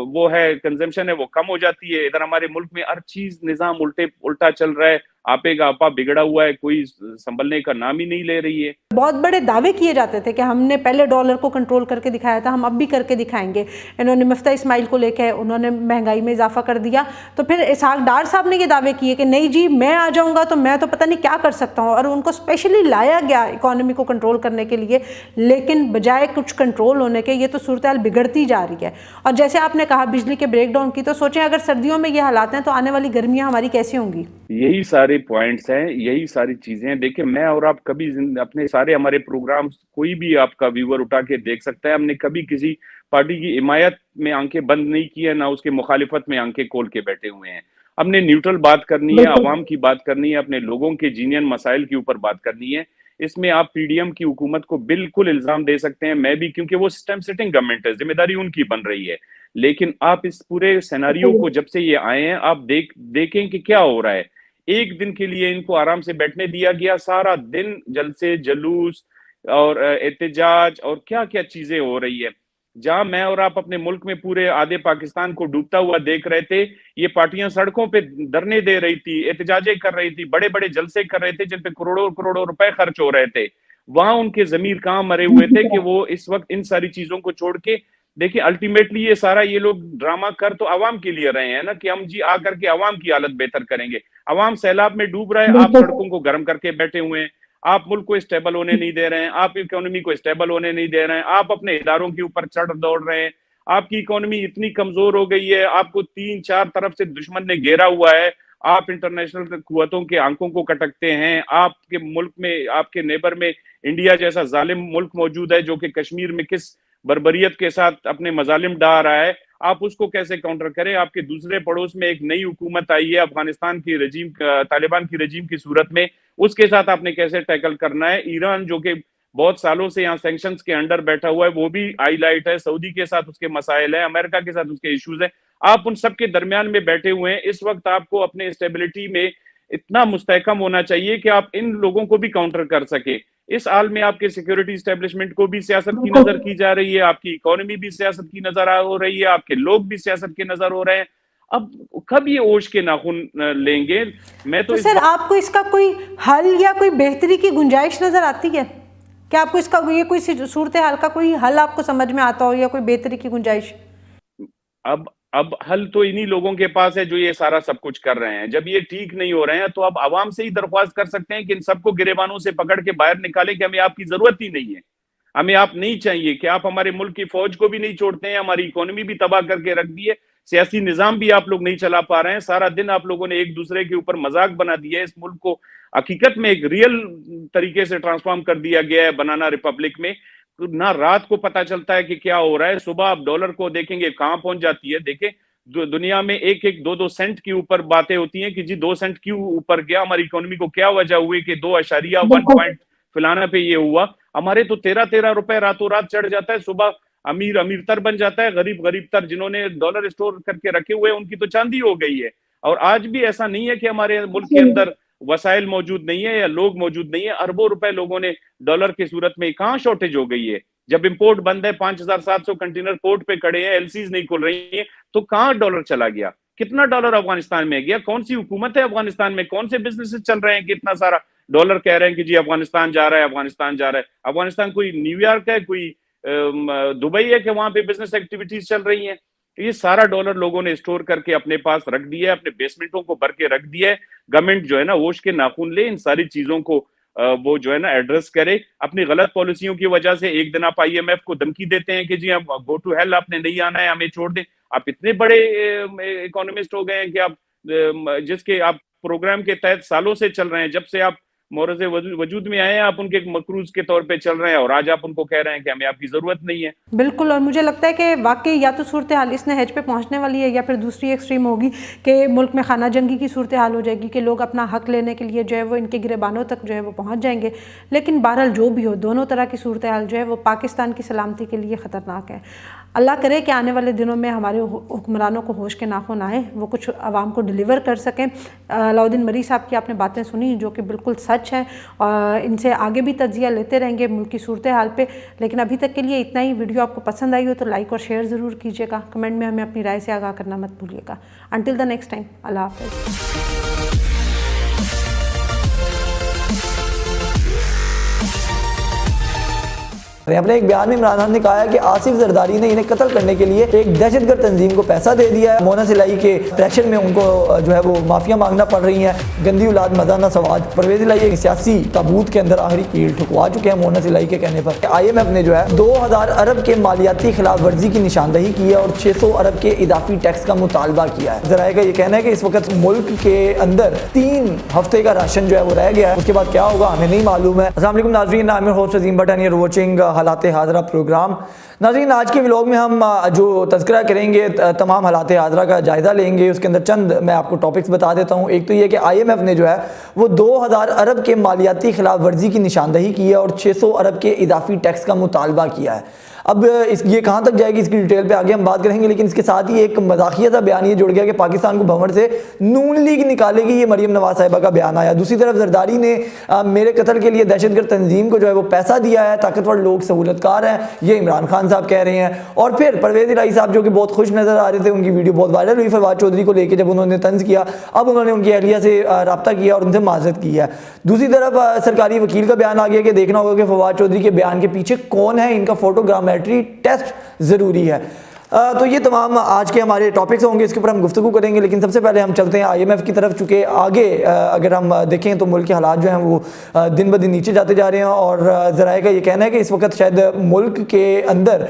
वो है कंजम्पशन है वो कम हो जाती है। इधर हमारे मुल्क में हर चीज निजाम उल्टा चल रहा है, आपे का आपा बिगड़ा हुआ है, कोई संभलने का नाम ही नहीं ले रही है। बहुत बड़े दावे किए जाते थे कि हमने पहले डॉलर को कंट्रोल करके दिखाया था, हम अब भी करके दिखाएंगे। इन्होंने मुफ्ता इस्माइल को लेकर उन्होंने महंगाई में इजाफा कर दिया, तो फिर इसहाक डार साहब ने ये दावे किए कि नहीं जी मैं आ जाऊंगा तो मैं तो पता नहीं क्या कर सकता हूँ, और उनको स्पेशली लाया गया इकोनॉमी को कंट्रोल करने के लिए। लेकिन बजाय कुछ कंट्रोल होने के ये तो सूरत हाल बिगड़ती जा रही है। और जैसे आपने कहा बिजली के ब्रेकडाउन की, तो सोचें अगर सर्दियों में ये हालात हैं तो आने वाली गर्मियाँ हमारी कैसी होंगी। यही सारे पॉइंट्स हैं, यही सारी चीजें हैं। देखिए मैं और आप कभी अपने सारे हमारे प्रोग्राम्स कोई भी आपका व्यूअर उठा के देख सकता है, हमने कभी किसी पार्टी की हिमायत में आंखें बंद नहीं की है, ना उसके मुखालिफत में आंखें खोल के बैठे हुए हैं। हमने न्यूट्रल बात करनी है, बिल्कुल। आवाम की बात करनी है, अपने लोगों के जीनियन मसाइल के ऊपर बात करनी है। इसमें आप पीडीएम की हुकूमत को बिल्कुल इल्जाम दे सकते हैं, मैं भी, क्योंकि वो सिस्टम सिटिंग गवर्नमेंट है, जिम्मेदारी उनकी बन रही है। लेकिन आप इस पूरे सिनेरियो को जब से ये आए हैं आप देखें कि क्या हो रहा है। एक दिन के लिए इनको आराम से बैठने दिया गया, सारा दिन जलसे जुलूस और एहतजाज और क्या क्या चीजें हो रही है। जहां मैं और आप अपने मुल्क में पूरे आधे पाकिस्तान को डूबता हुआ देख रहे थे, ये पार्टियां सड़कों पे धरने दे रही थी, एहतजाजें कर रही थी, बड़े बड़े जलसे कर रहे थे जिन पे करोड़ों करोड़ों रुपए खर्च हो रहे थे। वहां उनके जमीर कहां मरे हुए थे कि वो इस वक्त इन सारी चीजों को छोड़ के, देखिए अल्टीमेटली ये सारा ये लोग ड्रामा कर तो आवाम के लिए रहे हैं ना, कि हम जी आकर के आवाम की हालत बेहतर करेंगे। आवाम सैलाब में डूब रहा है, आप सड़कों को गर्म करके बैठे हुए हैं, आप मुल्क को स्टेबल होने नहीं दे रहे हैं, आप इकोनॉमी को स्टेबल होने नहीं दे रहे हैं, आप अपने इदारों के ऊपर चढ़ दौड़ रहे हैं। आपकी इकोनॉमी इतनी कमजोर हो गई है, आपको 3-4 तरफ से दुश्मन ने घेरा हुआ है, आप इंटरनेशनल कुव्वतों के आंकों को कटकते हैं। आपके मुल्क में, आपके नेबर में इंडिया जैसा जालिम मुल्क मौजूद है जो कि कश्मीर में किस बर्बरियत के साथ अपने मजालिम डा रहा है, आप उसको कैसे काउंटर करें। आपके दूसरे पड़ोस में एक नई हुकूमत आई है अफगानिस्तान की रजीम, तालिबान की रजीम की सूरत में, उसके साथ आपने कैसे टैकल करना है। ईरान जो कि बहुत सालों से यहाँ सैंक्शंस के अंडर बैठा हुआ है, वो भी हाईलाइट है, सऊदी के साथ उसके मसाइल है, अमेरिका के साथ उसके इश्यूज है। आप उन सबके दरमियान में बैठे हुए हैं। इस वक्त आपको अपने स्टेबिलिटी में इतना मुस्तहकम होना चाहिए कि आप इन लोगों को भी काउंटर कर सके। इस हाल में आपके सिक्योरिटी स्टैब्लिशमेंट को भी सियासत की नजर की जा रही है, आपकी इकोनॉमी भी सियासत की नजर हो रही है, आपके लोग भी सियासत के नजर हो रहे हैं। अब कब ये ओश के नाखून लेंगे। मैं तो सर आपको इसका कोई हल या कोई बेहतरी की गुंजाइश नजर आती है? क्या आपको इसका ये कोई सूरत हाल का कोई हल आपको समझ में आता हो या कोई बेहतरी की गुंजाइश? अब हल तो इन्हीं लोगों के पास है जो ये सारा सब कुछ कर रहे हैं। जब ये ठीक नहीं हो रहे हैं तो अब आवाम से ही दरख्वास्त कर सकते हैं कि इन सबको गिरेबानों से पकड़ के बाहर निकालें कि हमें आपकी जरूरत ही नहीं है, हमें आप नहीं चाहिए, कि आप हमारे मुल्क की फौज को भी नहीं छोड़ते हैं, हमारी इकोनॉमी भी तबाह करके रख दी है, सियासी निजाम भी आप लोग नहीं चला पा रहे हैं। सारा दिन आप लोगों ने एक दूसरे के ऊपर मजाक बना दिया है। इस मुल्क को हकीकत में एक रियल तरीके से ट्रांसफॉर्म कर दिया गया है बनाना रिपब्लिक में। ना रात को पता चलता है कि क्या हो रहा है, सुबह आप डॉलर को देखेंगे कहां पहुंच जाती है। देखें दुनिया में एक एक 2-2 सेंट के ऊपर बातें होती हैं कि जी 2 सेंट क्यों ऊपर गया, हमारी इकोनॉमी को क्या वजह हुई कि 2.1 पॉइंट फलाना पे ये हुआ। हमारे तो 13-13 रुपए रातों रात चढ़ जाता है, सुबह अमीर अमीर तर बन जाता है, गरीब गरीब तर, जिन्होंने डॉलर स्टोर करके रखे हुए उनकी तो चांदी हो गई है। और आज भी ऐसा नहीं है कि हमारे मुल्क के अंदर वसाइल मौजूद नहीं है या लोग मौजूद नहीं है। अरबों रुपए लोगों ने डॉलर की सूरत में कहां शॉर्टेज हो गई है। जब इंपोर्ट बंद है, 5,700 कंटेनर पोर्ट पे खड़े हैं, एलसीज नहीं खुल रही है, तो कहां डॉलर चला गया? कितना डॉलर अफगानिस्तान में गया? कौन सी हुकूमत है अफगानिस्तान में? कौन से बिजनेसेस चल रहे हैं कि इतना सारा डॉलर कह रहे हैं कि जी अफगानिस्तान जा रहा है, अफगानिस्तान जा रहा है। अफगानिस्तान कोई न्यूयॉर्क है, कोई दुबई है कि वहां पे बिजनेस एक्टिविटीज चल रही हैं? ये सारा डॉलर लोगों ने स्टोर करके अपने पास रख दिया है, अपने बेसमेंटों को भर के रख दिया है। गवर्नमेंट जो है ना होश के नाखून ले, इन सारी चीजों को वो जो है ना एड्रेस करे। अपनी गलत पॉलिसियों की वजह से एक दिन आप IMF को धमकी देते हैं कि जी आप गो टू हेल, आपने नहीं आना है, हमें छोड़ दें। आप इतने बड़े इकोनॉमिस्ट हो गए हैं कि आप जिसके आप प्रोग्राम के तहत सालों से चल रहे हैं, जब से आप मोरज़े वजूद में आए हैं, आप उनके मकरूज के तौर पे चल रहे हैं और आज आप उनको कह रहे हैं कि हमें आपकी ज़रूरत नहीं है। बिल्कुल, और मुझे लगता है कि वाकई या तो सूरत हाल इस नहज पे पहुंचने वाली है या फिर दूसरी एक्सट्रीम होगी कि मुल्क में खाना जंगी की सूरत हाल हो जाएगी कि लोग अपना हक लेने के लिए जो है वो इनके गिरेबानों तक जो है वो पहुंच जाएंगे। लेकिन बहरहाल जो भी हो, दोनों तरह की सूरत हाल जो है वो पाकिस्तान की सलामती के लिए ख़तरनाक है। अल्लाह करे कि आने वाले दिनों में हमारे हुक्मरानों को होश के नाखून आए, वो कुछ आवाम को डिलीवर कर सकें। अलाउद्दीन मरी साहब की आपने बातें सुनी जो कि बिल्कुल सच है, और इनसे आगे भी तज्जिया लेते रहेंगे मुल्क की सूरत हाल पे। लेकिन अभी तक के लिए इतना ही। वीडियो आपको पसंद आई हो तो लाइक और शेयर ज़रूर कीजिएगा। कमेंट में हमें अपनी राय से आगाह करना मत भूलिएगा। अंटिल द नेक्स्ट टाइम, अल्लाह हाफ़िज़। अपने एक बयान में इमरान खान ने कहा है कि आसिफ जरदारी ने इन्हें कत्ल करने के लिए एक दहशतगर्द तंजीम को पैसा दे दिया है। मोना सिलाई के प्रेशर में उनको जो है वो माफिया मांगना पड़ रही है। गंदी औलाद मजा ना सवाद। परवेज इलाही एक सियासी ताबूत के अंदर आखिरी कील ठुकवा चुके हैं मोना सिलाई के कहने पर। IMF ने जो है 2000 अरब के मालियाती खिलाफ वर्जी की निशानदही की है और 600 अरब के इजाफी टैक्स का मुतालबा किया है। जराये का ये कहना है कि इस वक्त मुल्क के अंदर 3 हफ्ते का राशन जो है वो रह गया है। उसके बाद क्या होगा हमें नहीं मालूम है। अस्सलाम वालेकुम नाज़रीन, I am host Azeem Bhat and you are watching Halaat Hazra programme. नाज़रीन, आज के व्लॉग में हम जो तज़किरा करेंगे तमाम हालात हाज़रा का जायज़ा लेंगे। उसके अंदर चंद मैं आपको टॉपिक्स बता देता हूँ। एक तो ये कि IMF ने जो है वो 2000 अरब के मालियाती खिलाफ वर्जी की निशानदही की है और 600 अरब के इजाफी टैक्स का मुतालबा किया है। अब ये कहाँ तक जाएगी इसकी डिटेल पे आगे हम बात करेंगे, लेकिन इसके साथ ही एक मजाकिया सा बयान ये जुड़ गया कि पाकिस्तान को भंवर से नून लीग निकालेगी। ये मरियम नवाज साहिबा का बयान आया। दूसरी तरफ जरदारी ने मेरे कत्ल के लिए दहशतगर्द तंजीम को जो है वो पैसा दिया है, ताकतवर लोग सहूलतकार हैं, ये इमरान खान साहब कह रहे हैं। और फिर परवेज इलाही साहब जो कि बहुत खुश नजर आ रहे थे, उनकी वीडियो बहुत वायरल हुई फवाद चौधरी को लेकर जब उन्होंने तंज किया। अब उन्होंने उनकी अहलिया से रब्ता किया और उनसे माजरत की है। दूसरी तरफ सरकारी वकील का बयान आ गया कि देखना होगा कि फवाद चौधरी के बयान के पीछे कौन है, इनका फोटोग्रामेट्री टेस्ट ज़रूरी है। तो ये तमाम आज के हमारे टॉपिक्स होंगे, इसके ऊपर हम गुफ्तगू करेंगे। लेकिन सबसे पहले हम चलते हैं IMF की तरफ, चूँकि आगे अगर हम देखें तो मुल्क के हालात जो हैं वो दिन ब दिन नीचे जाते जा रहे हैं। और ज़राए का ये कहना है कि इस वक्त शायद मुल्क के अंदर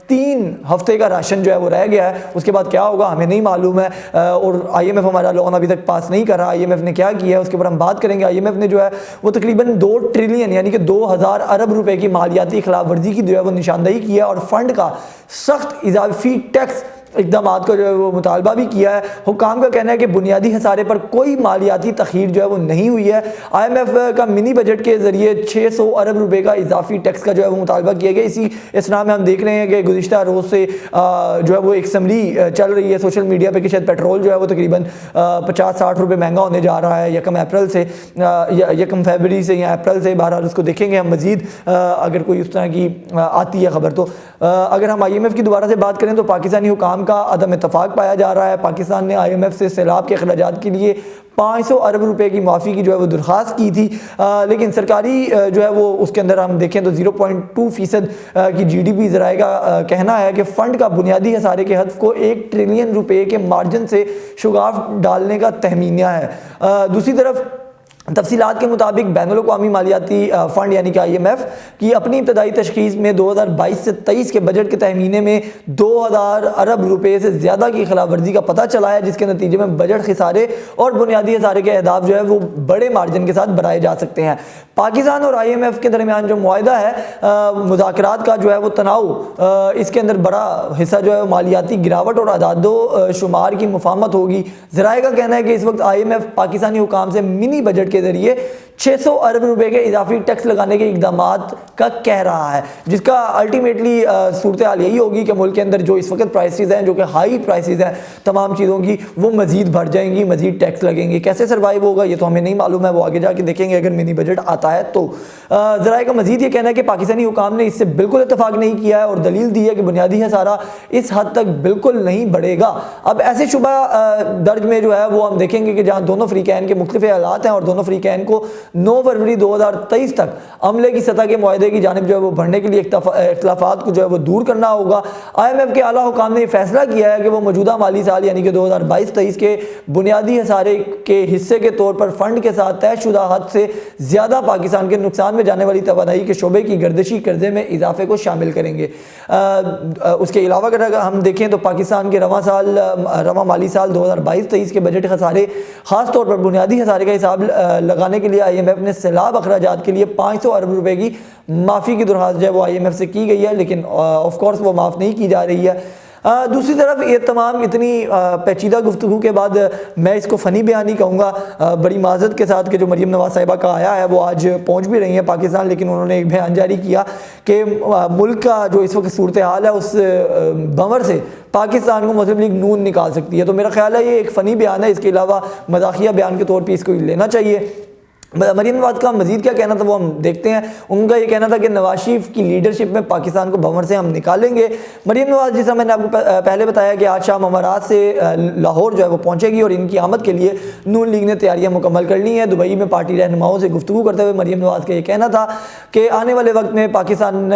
3 हफ्ते का राशन जो है वो रह गया है। उसके बाद क्या होगा हमें नहीं मालूम है। और IMF हमारा लोन अभी तक पास नहीं कर रहा। IMF ने क्या किया है उसके ऊपर हम बात करेंगे। IMF ने जो है वो तकरीबन 2 ट्रिलियन यानी कि 2000 अरब रुपए की मालियाती खिलाफ वर्जी की जो है वो निशानदही की है और फंड का सख्त इजाफी टैक्स इकदाम का जो है वो मुतालबा भी किया है। हुकाम का कहना है कि बुनियादी हसारे पर कोई मालियाती तखीर जो है वो नहीं हुई है। IMF का मिनी बजट के जरिए 600 अरब रुपए का इजाफी टैक्स का जो है वो मुतालबा किया गया। इसी इसना में हम देख रहे हैं कि गुज़िश्ता रोज़ से जो है वो एक समरी चल रही है सोशल मीडिया पर कि शायद पेट्रोल जो है वो तकरीबन 50-60 रुपये महंगा होने जा रहा है 1 अप्रैल से, 1 फरवरी से या अप्रैल से। बहरहाल उसको देखेंगे हम मज़ीद अगर कोई उस तरह की आती है खबर। तो अगर हम IMF की दोबारा से बात करें तो पाकिस्तानी हुकाम का अदम इत्तफाक पाया जा रहा है। पाकिस्तान ने IMF से सैलाब के अखराजात के लिए 500 अरब रुपए की माफ़ी की जो है वो दरख्वास्त की थी। लेकिन सरकारी जो है वो उसके अंदर हम देखें तो 0.2% की GDP ज़राए का कहना है कि फ़ंड का बुनियादी हसारे के हद को 1 ट्रिलियन रुपए के मार्जिन से शुगाफ डालने का तहमीना है। दूसरी तरफ तफसीलात के मुताबिक बैनुल-अक़वामी मालियाती फ़ंड यानी कि IMF की अपनी इब्तदाई तशख़ीस में 2022 से 23 के बजट के तहमीने में 2000 अरब रुपए से ज़्यादा की खिलाफ वर्जी का पता चला है, जिसके नतीजे में बजट खिसारे और बुनियादी हसारे के अहदाफ जो है वो बड़े मार्जिन के साथ बढ़ाए जा सकते हैं। पाकिस्तान और IMF के दरमियान जो मुआहदा है मुज़ाकरात का जो है वो तनाव, इसके अंदर बड़ा हिस्सा जो है मालियाती गिरावट और अदादो शुमार की मुफाहमत होगी। ज़राए का कहना है कि इस वक्त IMF पाकिस्तानी हुकाम से मिनी बजट के जरिए 600 अरब रुपए के इजाफी टैक्स लगाने के इकदाम का कह रहा है, जिसका अल्टीमेटली सूरत हाल यही होगी कि मुल्क के अंदर जो इस वक्त प्राइसेस हैं, जो कि हाई प्राइसेस हैं तमाम चीज़ों की, वो मज़ीद बढ़ जाएंगी, मज़ीद टैक्स लगेंगे। कैसे सर्वाइव होगा ये तो हमें नहीं मालूम है, वो आगे जाके देखेंगे अगर मिनी बजट आता है तो। ज़राए का मज़ीद ये कहना है कि पाकिस्तानी हुकाम ने इससे बिल्कुल इत्तफाक नहीं किया है और दलील दी है कि बुनियादी हसारा इस हद तक बिल्कुल नहीं बढ़ेगा। अब ऐसे शुबा दर्ज में जो है वो हम देखेंगे कि जहाँ दोनों फ़रीक़ैन के मुख्तलिफ हालात हैं और दोनों फ़रीक़ैन को 9 फरवरी 2023 तक अमले की सतह के मुआहदे की जानिब जो है वो बढ़ने के लिए इख्तलाफात को जो है वो दूर करना होगा। IMF के आला हुकाम ने फैसला किया है कि वो मौजूदा माली साल यानी कि 2022-23 के बुनियादी खसारे के हिस्से के तौर पर फंड के साथ तयशुदा हद से ज़्यादा पाकिस्तान के नुकसान में जाने वाली तवानाई के शोबे की गर्दिशी कर्जे में इजाफे को शामिल करेंगे। उसके अलावा अगर हम देखें तो पाकिस्तान के रवा माली साल 2022-23 के बजट खसारे ख़ास तौर पर बुनियादी खसारे का हिसाब लगाने के लिए IMF ने सैलाब अखराजात के लिए 500 अरब रुपए की माफ़ी की दरख्वास्त जो है वो IMF से की गई है, लेकिन ऑफ कोर्स वो माफ़ नहीं की जा रही है। दूसरी तरफ ये तमाम इतनी पेचीदा गुफ्तगू के बाद मैं इसको फ़नी बयानी कहूँगा, बड़ी माजरत के साथ कि जो मरीम नवाज़ साहिबा का आया है वो आज पहुँच भी रही हैं पाकिस्तान, लेकिन उन्होंने एक बयान जारी किया कि मुल्क का जो इस वक्त सूरत हाल है उस भंवर से पाकिस्तान को मुस्लिम लीग नून निकाल सकती है। तो मेरा ख्याल है ये एक फ़नी बयान है, इसके अलावा मज़ाकिया बयान के तौर पर इसको लेना चाहिए। मरीम नवाज का मजीद क्या कहना था वो हम देखते हैं। उनका ये कहना था कि नवाज शरीफ की लीडरशिप में पाकिस्तान को भंवर से हम निकालेंगे। मरीम नवाज, जिस मैंने आपको पहले बताया कि आज शाम अमारात से लाहौर जो है वो पहुंचेगी और इनकी आमद के लिए नून लीग ने तैयारियां मुकम्मल कर ली हैं। दुबई में पार्टी रहनुमाओं से गुफ्तगू करते हुए मरीम नवाज का ये कहना था कि आने वाले वक्त में पाकिस्तान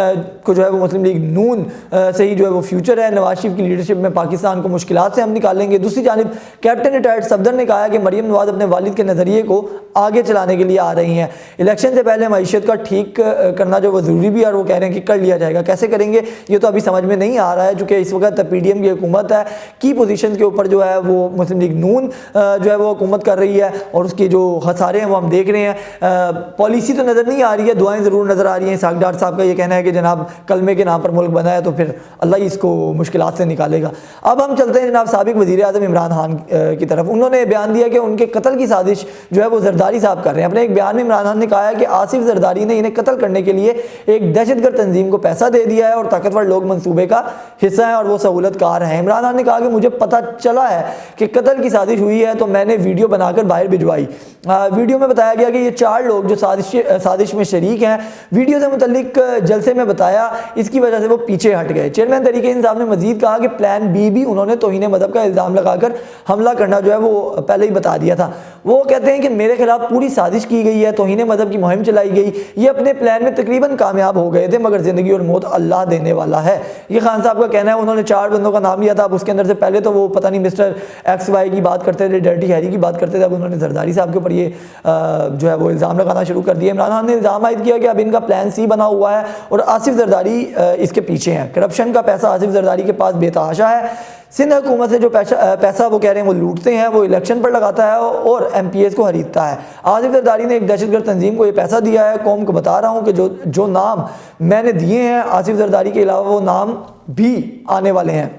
को जो है वो मुस्लिम लीग नून से ही जो है वो फ्यूचर है। नवाज शरीफ की लीडरशिप में पाकिस्तान को मुश्किलात से हम निकालेंगे। दूसरी जानिब कैप्टन रिटायर्ड सफदर ने कहा कि मरीम नवाज अपने वालिद के नज़रिए को आगे चलाने के लिए आ रही हैं। इलेक्शन से पहले मईशत का ठीक करना जो वो ज़रूरी भी है और वो कह रहे हैं कि कर लिया जाएगा। कैसे करेंगे ये तो अभी समझ में नहीं आ रहा है, चूँकि इस वक्त PDM की हुकूमत है, की पोजीशन के ऊपर जो है वो मुस्लिम लीग नून जो है वो हुकूमत कर रही है और उसके जो खसारे हैं वो हम देख रहे हैं। पॉलिसी तो नज़र नहीं आ रही है, दुआएं ज़रूर नज़र आ रही हैं। इसहाक डार साहब का ये कहना है कि जनाब कलमे के नाम पर मुल्क बना है तो फिर अल्लाह ही इसको मुश्किलात से निकालेगा। अब हम चलते हैं जनाब साबिक वज़ीर आज़म इमरान खान की तरफ। उन्होंने बयान दिया कि उनके कत्ल की साजिश जो है वो जरदारी साहब कर रहे हैं। अपने एक बयान में इमरान खान ने कहा है कि आसिफ जरदारी ने इन्हें कत्ल करने के लिए एक दहशतगर्द तंजीम को पैसा दे दिया है और ताकतवर लोग मंसूबे का हिस्सा हैं और वो सहूलतकार हैं। इमरान खान ने कहा कि मुझे पता चला है कि कत्ल की साजिश हुई है तो मैंने वीडियो बनाकर बाहर भिजवाई। वीडियो में बताया गया कि ये 4 लोग जो साजिश में शरीक हैं, वीडियो से मुतल्लिक जलसे में बताया, इसकी वजह से वो पीछे हट गए। चेयरमैन तहरीक इंसाफ ने मजीद कहा कि प्लान बी भी उन्होंने तौहीन मज़हब का इल्ज़ाम लगाकर हमला करना जो है वो पहले ही बता दिया था। वो कहते हैं कि मेरे खिलाफ पूरी साजिश की गई है, तौहीन मज़हब की मुहिम चलाई गई, ये अपने प्लान में तकरीबन कामयाब हो गए थे, मगर ज़िंदगी और मौत अल्लाह देने वाला है। ये खान साहब का कहना है। उन्होंने 4 बंदों का नाम लिया था। अब उसके अंदर से पहले तो वो पता नहीं मिस्टर XY की बात करते थे, डर्टी हैरी की बात करते थे, अब उन्होंने जरदारी साहब के ऊपर ये जो है वो इल्ज़ाम लगाना शुरू कर दिया। इमरान खान ने इल्ज़ाम आयद किया कि अब इनका प्लान C बना हुआ है और आसिफ जरदारी इसके पीछे हैं। करप्शन का पैसा आसिफ जरदारी के पास बेतहाशा है। सिंध हुकूमत से जो पैसा वो कह रहे हैं वो लूटते हैं, वो इलेक्शन पर लगाता है और MPs को खरीदता है। आसिफ जरदारी ने एक दहशतगर्द तंजीम को ये पैसा दिया है। कौम को बता रहा हूँ कि जो नाम मैंने दिए हैं आसिफ जरदारी के अलावा वो नाम भी आने वाले हैं।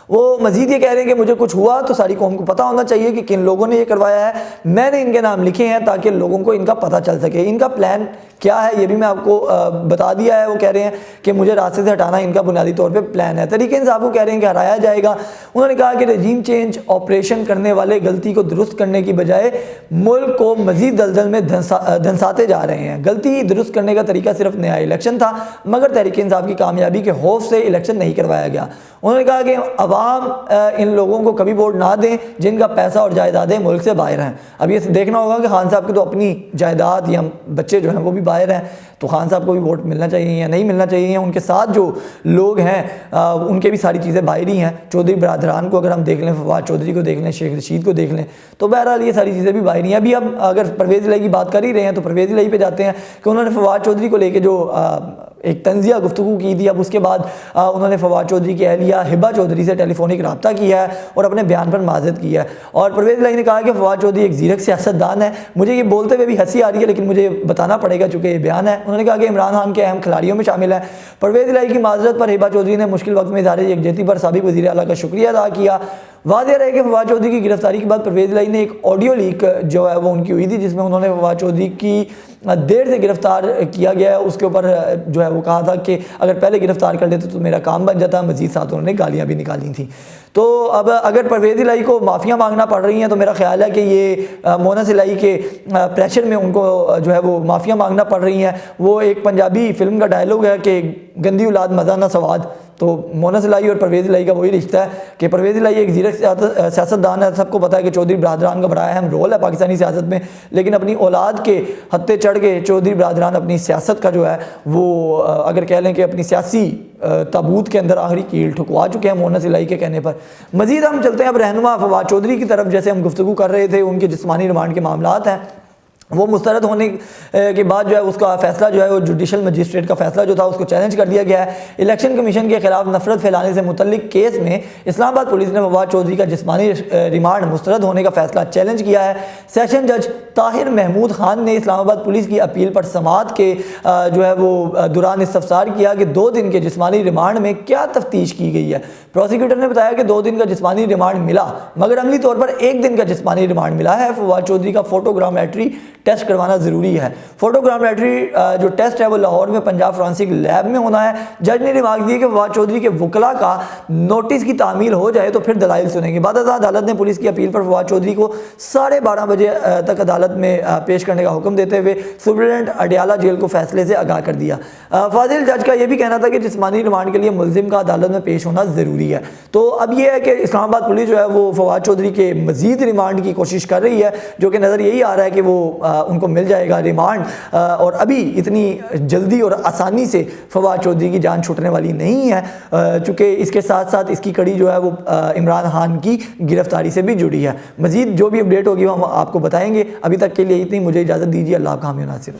वो मजीद ये कह रहे हैं कि मुझे कुछ हुआ तो सारी कौम को पता होना चाहिए कि किन लोगों ने ये करवाया है। मैंने इनके नाम लिखे हैं ताकि लोगों को इनका पता चल सके। इनका प्लान क्या है ये भी मैं आपको बता दिया है। वो कह रहे हैं कि मुझे रास्ते से हटाना इनका बुनियादी तौर पे प्लान है। तरीके इंसाफ को कह रहे हैं कि हराया जाएगा। उन्होंने कहा कि रजीम चेंज ऑपरेशन करने वाले गलती को दुरुस्त करने की बजाय मुल्क को मजीद दलदल में धंसाते जा रहे हैं। गलती दुरुस्त करने का तरीका सिर्फ नया इलेक्शन था, मगर तहरीक इंसाफ की कामयाबी के खौफ से इलेक्शन नहीं करवाया गया। उन्होंने कहा कि अवाम इन लोगों को कभी वोट ना दें जिनका पैसा और जायदादें मुल्क से बाहर हैं। अब ये देखना होगा कि खान साहब की तो अपनी जायदाद या बच्चे जो हैं वो भी बाहर हैं, तो खान साहब को भी वोट मिलना चाहिए या नहीं मिलना चाहिए। उनके साथ जो लोग हैं उनके भी सारी चीज़ें बाहर ही हैं। चौधरी बरादरान को अगर हम देख लें, फवाद चौधरी को देख लें, शेख रशीद को देख लें, तो बहरहाल ये सारी चीज़ें भी बाहर ही हैं। अभी हम अगर परवेज़ इलाही की बात कर ही रहे हैं तो परवेज़ इलाही पे जाते हैं कि उन्होंने फवाद चौधरी को लेके जो एक तंजिया गुफ्तगू की थी। अब उसके बाद उन्होंने फवाद चौधरी की अहलिया हिबा चौधरी से टेलीफोनिक रब्ता किया है और अपने बयान पर माजरत की है। और परवेज़ इलाही ने कहा कि फवाद चौधरी एक ज़ीरक सियासतदान है। मुझे ये बोलते हुए भी हंसी आ रही है, लेकिन मुझे बताना पड़ेगा चूँकि ये बयान है। उन्होंने कहा कि इमरान खान के अहम खिलाड़ियों में शामिल है। परवेज़ इलाही की माजरत पर हिबा चौधरी ने मुश्किल वक्त में इज़हार यकजहती पर साबिक वज़ीर आला का शुक्रिया अदा किया। वाज़ेह रहे कि फवाद चौधरी की गिरफ्तारी के बाद परवेज़ इलाही ने एक ऑडियो लीक जो है वो उनकी हुई थी, जिसमें उन्होंने फवाद चौधरी की देर से गिरफ्तार किया गया है उसके ऊपर जो है वो कहा था कि अगर पहले गिरफ्तार कर लेते तो मेरा काम बन जाता। मजीद साथ उन्होंने गालियाँ भी निकाली थी। तो अब अगर परवेज़ इलाही को माफ़िया मांगना पड़ रही हैं तो मेरा ख्याल है कि ये मोनस इलाही के प्रेशर में उनको जो है वो माफ़िया मांगना पड़ रही हैं। वो एक पंजाबी फिल्म का डायलॉग है कि गंदी औलाद मज़ा ना सवाद, तो मोना इलाही और परवेज़ इलाही का वही रिश्ता है कि परवेज़ इलाही एक ज़ीरक सियासतदान है। सबको पता है कि चौधरी बरादरान का बड़ा अहम रोल है पाकिस्तानी सियासत में, लेकिन अपनी औलाद के हत्थे चढ़ के चौधरी बरादरान अपनी सियासत का जो है वो अगर कह लें कि अपनी सियासी ताबूत के अंदर आखिरी कील ठुकवा चुके हैं मोना इलाही के कहने पर। मज़ीद हम चलते हैं अब रहनुमा फवाद चौधरी की तरफ। जैसे हम गुफ्तगू कर रहे थे, उनके जिस्मानी रिमांड के मामलात हैं, वो मुस्तरद होने के बाद जो है उसका फैसला जो है वो जुडिशल मजिस्ट्रेट का फैसला जो था उसको चैलेंज कर दिया गया है। इलेक्शन कमीशन के खिलाफ नफरत फैलाने से मुतल्लिक केस में इस्लामाबाद पुलिस ने फवाद चौधरी का जिस्मानी रिमांड मुस्तरद होने का फैसला चैलेंज किया है। सेशन जज ताहिर महमूद खान ने इस्लामाबाद पुलिस की अपील पर समाअत के जो है वो दौरान इस्तफसार किया कि 2 दिन के जिस्मानी रिमांड में क्या तफ्तीश की गई है। प्रोसिक्यूटर ने बताया कि 2 दिन का जिस्मानी रिमांड मिला, मगर अमली तौर पर 1 दिन का जिस्मानी रिमांड मिला है। फवाद चौधरी का फोटोग्रामेट्री टेस्ट करवाना ज़रूरी है। फोटोग्रामेट्री जो टेस्ट है वो लाहौर में पंजाब फोरेंसिक लैब में होना है। जज ने रिमार्क दिए कि फवाद चौधरी के वकला का नोटिस की तामील हो जाए तो फिर दलाइल सुनेंगे। बाद अदालत ने पुलिस की अपील पर फवाद चौधरी को 12:30 बजे तक अदालत में पेश करने का हुक्म देते हुए सुप्रिटेंडेंट अडियाला जेल को फैसले से आगाह कर दिया। फाजिल जज का यह भी कहना था कि जिस्मानी रिमांड के लिए मुलजिम का अदालत में पेश होना ज़रूरी है। तो अब यह है कि इस्लामाबाद पुलिस जो है वो फवाद चौधरी के मज़ीद रिमांड की कोशिश कर रही है, जो कि नज़र यही आ रहा है कि वो उनको मिल जाएगा रिमांड। और अभी इतनी जल्दी और आसानी से फवाद चौधरी की जान छूटने वाली नहीं है, चूँकि इसके साथ साथ इसकी कड़ी जो है वो इमरान खान की गिरफ्तारी से भी जुड़ी है। मज़ीद जो भी अपडेट होगी वो हम आपको बताएंगे। अभी तक के लिए इतनी, मुझे इजाज़त दीजिए। अल्लाह का हामी नासिर।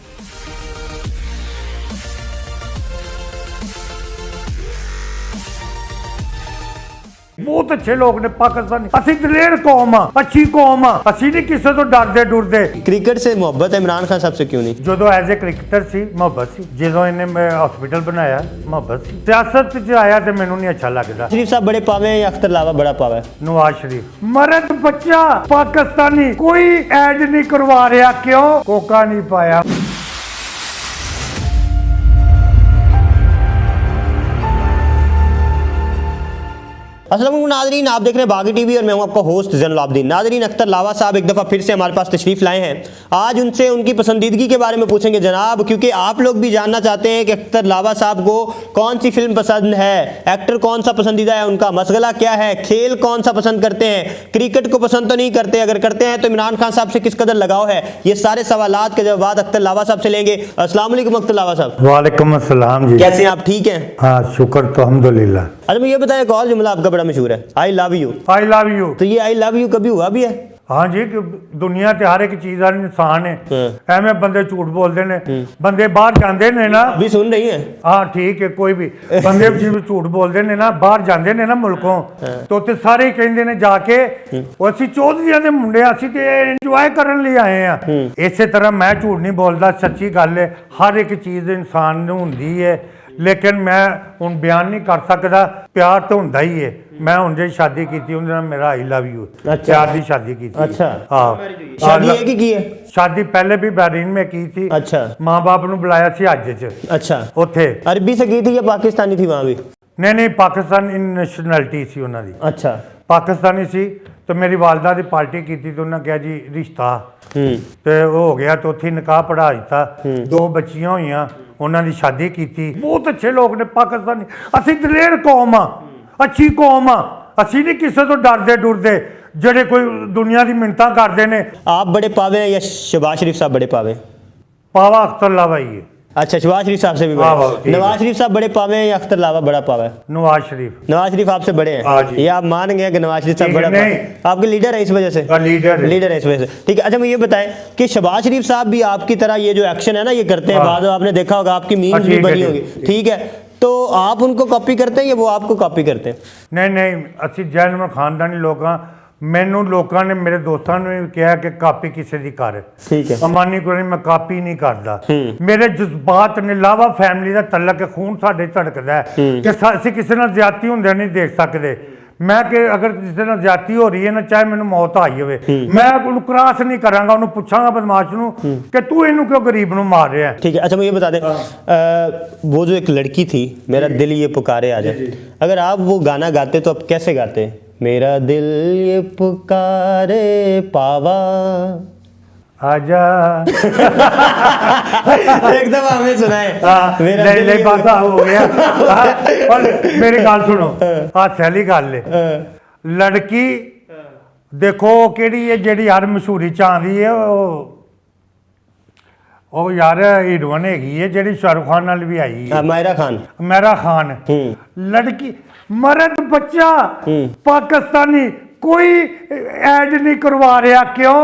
बहुत अच्छे लोग ने पाकिस्तानी, असि दलेर कौम आ, अच्छी कौम आ, असि नहीं किसी तो डरदे डुरदे। क्रिकेट से मोहब्बत है इमरान खान साहब से क्यों नहीं? जो एज ए क्रिकेटर सी मोहब्बत सी, जो इन्हें हॉस्पिटल बनाया मोहब्बत सी। सियासत च आया तो मैनू नहीं अच्छा लगता। शरीफ साहब बड़े पावे हैं या अख्तर लावा बड़ा पावा है? नवाज शरीफ मर्द बच्चा पाकिस्तानी, कोई ऐड नहीं करवा रहा, क्यों? कोका नहीं पाया। अस्सलाम वालेकुम नाज़रीन, आप देख रहे हैं बागी टीवी और मैं हूं आपका होस्ट ज़ैनुल आबिदीन। नाज़रीन, अख्तर लावा साहब एक दफ़ा फिर से हमारे पास तशरीफ़ लाए हैं। आज उनसे उनकी पसंदीदगी के बारे में पूछेंगे जनाब, क्योंकि आप लोग भी जानना चाहते हैं कि अख्तर लावा साहब को कौन सी फिल्म पसंद है, एक्टर कौन सा पसंदीदा है, उनका मसगला क्या है, खेल कौन सा पसंद करते हैं, क्रिकेट को पसंद तो नहीं करते, अगर करते हैं तो इमरान खान साहब से किस कदर लगाव है। ये सारे सवालात के जवाब अख्तर लावा साहब से लेंगे। अस्सलाम वालेकुम अख्तर लावा साहब। वालेकुम अस्सलाम जी। कैसे हैं आप? ठीक हैं? हाँ शुक्र, तो अल्हम्दुलिल्लाह। अच्छा मुझे ये बताया, एक और जुमला आपका बड़ा मशहूर है, I love you. I love you. तो ये आई लव यू कभी हुआ भी है? हाँ जी, कि दुनिया ते हर एक चीज का इंसान है। एवं बंदे झूठ बोलते ने, बंदे बाहर जाते ने ना, भी सुन रही है? हाँ ठीक है, कोई भी बंदे झूठ बोलते ने ना, बाहर जाते ने ना मुल्कों, तो उत्थे सारे कहते ने जाके असि चौधरी दे मुंडे असि ते एंजॉय करन लिए आए हैं। इसे तरह मैं झूठ नहीं बोलता, सच्ची गल है, हर एक चीज इंसान नूं हुंदी है, लेकिन मैं हुण बयान नहीं कर सकता। प्यार तो हुंदा ही है। मैं हुण जे शादी कीती उहदे नाल मेरा आई लव यू, प्यार दी शादी कीती। अच्छा, हाँ शादी है कि की है? शादी पहले भी बहरीन में की थी। अच्छा, माँ बाप ने बुलाया सी हज च। अच्छा, उत्थे अरबी से की थी या पाकिस्तानी थी वहां भी? नहीं पाकिस्तानी नैशनैलिटी सी उन्हां दी। अच्छा, पाकिस्तानी सी। तो मेरी वालदा की पार्टी की थी, तो उन्हें कहा जी रिश्ता तो हो गया, तो उत्थे निकाह पढ़ा दिता, 2 बच्चियां हुई, उन्होंने शादी की। बहुत अच्छे लोग ने पाकिस्तानी, असि दलेर कौम आ, अच्छी कौम आ, असि नहीं किसी तो डरदे डुरदे जेडे कोई दुनिया की मिन्नतां करते हैं। आप बड़े पावे हैं या शहबाज शरीफ साहब बड़े पावे? पावा अख्तर लावा ही है। अच्छा, शहबाज शरीफ साहब से भी बड़े? नवाज शरीफ साहब बड़े पावे हैं या अख्तर लावा बड़ा पावा है? नवाज शरीफ। नवाज शरीफ आपसे बड़े हैं? ये आप मान गए कि नवाज शरीफ साहब बड़ा पावे? आपके लीडर है इस वजह से? लीडर है इस वजह से, ठीक है। अच्छा मुझे ये बताएं कि शहबाज शरीफ साहब भी आपकी तरह ये जो एक्शन है ना ये करते हैं, बाद आपने देखा होगा, आपकी मीम्स भी बनी होगी, ठीक है, तो आप उनको कॉपी करते हैं या वो आपको कॉपी करते हैं? नहीं असि जैन खानदानी लोग, मैनू लोगों ने, मेरे दोस्तों ने भी कहा कि कापी किसी की कर, ठीक है, अमानी को नहीं, मैं कापी नहीं करता। मेरे जज्बात ने लावा फैमिली का तलक है, खून साडे धड़कदा है कि असीं किसी नाल ज्यादती हुंदे नहीं देख सकते। मैं कि अगर किसी नाल ज्यादती हो रही है ना, चाहे मैनू मौत आई होवे, मैं उन्हें क्रॉस नहीं करांगा, उन्हें पूछांगा बदमाश नूं कि तू इनू क्यों गरीब नूं मार रहा है। ठीक है। अच्छा मुझे बता दें, वो जो एक लड़की थी, मेरा दिल ये पुकारे आ जाए, अगर आप वो गाना गाते तो आप कैसे गाते? मेरा दिल ये पुकारे पावा, आजा एक दफा हमें सुनाए मेरा ले दिल ले ये बासा हो गया और मेरी गल सुनो हास्य वाली गल है लड़की देखो केड़ी है जेड़ी यार मशहूरी च आंदी है ਉਹ ਯਾਰ ਹੀਰੋਇਨ ਹੈਗੀ ਹੈ ਜਿਹੜੀ ਸ਼ਾਹਰੁਖ ਖਾਨ ਨਾਲ ਵੀ ਆਈ ਹੈ मायरा खान मेरा खान लड़की मर्द बच्चा पाकिस्तानी कोई ऐड नहीं करवा रहा क्यों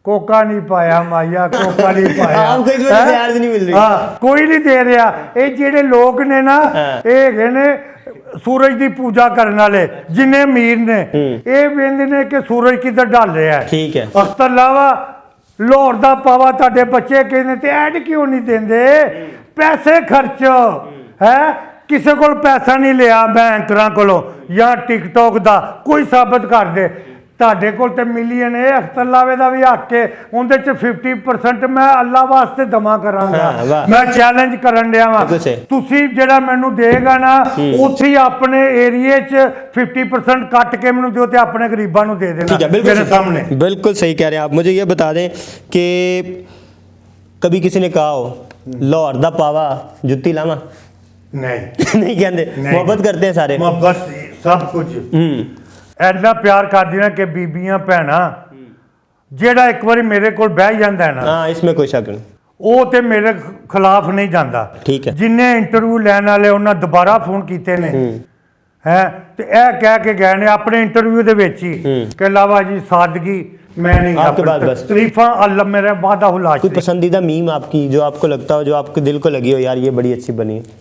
कोका नहीं पाया माया कोका नहीं पाया आपको इस वजह से एड्स नहीं मिल रही। हाँ कोई नहीं दे रहा ये जेडे लोग ने ना ये हैगे ने सूरज की पूजा करने वाले जिन्ने अमीर ने ये वेंदे ने कि सूरज किधर ढल रहा है ठीक है अख्तर लावा लाहौर दा पावा ताडे बच्चे कहने ते ऐड क्यों नहीं देंदे पैसे खर्चो है किसी को पैसा नहीं लिया बैंकरां कोलों या टिकटॉक दा कोई साबित कर दे ताडे कोल ते मिलियन है अख्तर लावे दा भी हक है उनदे च 50% मैं अल्लाह वास्ते दमा करांगा हाँ, वाह। मैं चैलेंज करन दिया वा बिल्कुल सही। तुसी जेड़ा मैनू देगा ना उसी अपने एरिए च 50% कट के मैनू दियो ते अपने गरीबां नू दे देना ठीक है बिल्कुल मेरे सामने बिल्कुल सही कह रहे हैं आप मुझे ये बता दें कि कभी किसी ने कहा हो लाहौर दा पावा जुत्ती लावा नहीं नहीं कहते मोहब्बत करते हैं सारे मोहब्बत सब कुछ ऐना प्यार करदियां कि बीबियां भैणां जेड़ा एक बारी मेरे कोल बह जांदा है ना हाँ इसमें कोई शक नहीं ਉਹ ਤੇ ਮੇਰੇ ਖਿਲਾਫ ਨਹੀਂ ਜਾਂਦਾ ਠੀਕ ਹੈ। ਜਿੰਨੇ ਇੰਟਰਵਿਊ ਲੈਣ ਵਾਲੇ ਉਹਨਾਂ ਦੁਬਾਰਾ ਫੋਨ ਕੀਤੇ ਨੇ ਹੈ ਤੇ ਇਹ ਕਹਿ ਕੇ ਗਏ ਨੇ ਆਪਣੇ ਇੰਟਰਵਿਊ ਦੇ ਵਿੱਚ ਹੀ ਕਿ ਲਾਵਾ ਜੀ ਸਾਦਗੀ मैं नहीं आपके बाद बस तरीफा अल्लाह मेरा वादा हुला कोई पसंदीदा मीम आपकी जो आपको लगता हो जो आपके दिल को लगी हो यार ये बड़ी अच्छी बनी है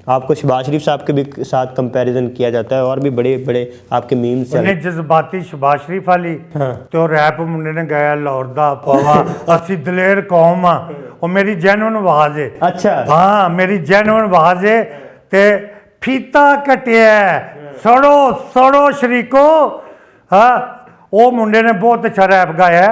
आपको शहबाज शरीफ साहब के भी साथ कंपैरिजन किया जाता है और भी बड़े बड़े आपके मीम्स ने जज्बाती शहबाज शरीफ वाली हाँ। तो रैप मुंडे ने गाया लाहौर दा पावा असी दलेर कौम आ और मेरी जेन्युइन आवाज है अच्छा हाँ मेरी जेन्युइन आवाज है ते फीता कटिया सड़ो सड़ो शरीको हाँ वो मुंडे ने बहुत अच्छा रैप गाया है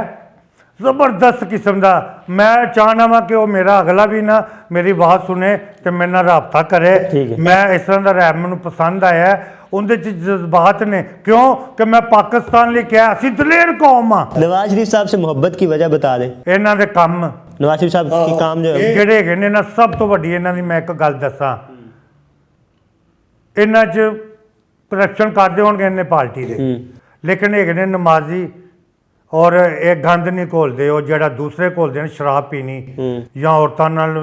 जबरदस्त किस्म का मैं चाहना वा कि वो मेरा अगला भी ना मेरी आवाज़ सुने तो मेरे नाल राबता करे मैं इस तरह का रैप मैनू पसंद आया उनके जज्बात ने क्यों कि मैं पाकिस्तान लिए क्या असी दलेर कौम आ नवाज शरीफ साहब से मोहब्बत की वजह बता दें इन्हां दे काम नवाज शरीफ साहब की काम जो है ਜਿਹੜੇ ਹੈਗੇ ਨੇ ਨਾ ਸਭ ਤੋਂ ਵੱਡੀ ਇਹਨਾਂ ਦੀ ਮੈਂ ਇੱਕ ਗੱਲ ਦੱਸਾਂ ਇਹਨਾਂ 'ਚ ਕਰਪਸ਼ਨ ਕਰਦੇ ਹੋਣਗੇ ਇਹਨੇ ਪਾਰਟੀ ਦੇ ਲੇਕਿਨ ਹੈਗੇ ਨੇ ਨਮਾਜ਼ੀ ਔਰ ਇਹ ਗੰਦ ਨਹੀਂ ਘੋਲਦੇ ਉਹ ਜਿਹੜਾ ਦੂਸਰੇ ਘੋਲਦੇ ਨੇ ਸ਼ਰਾਬ ਪੀਣੀ ਜਾਂ ਔਰਤਾਂ ਨਾਲ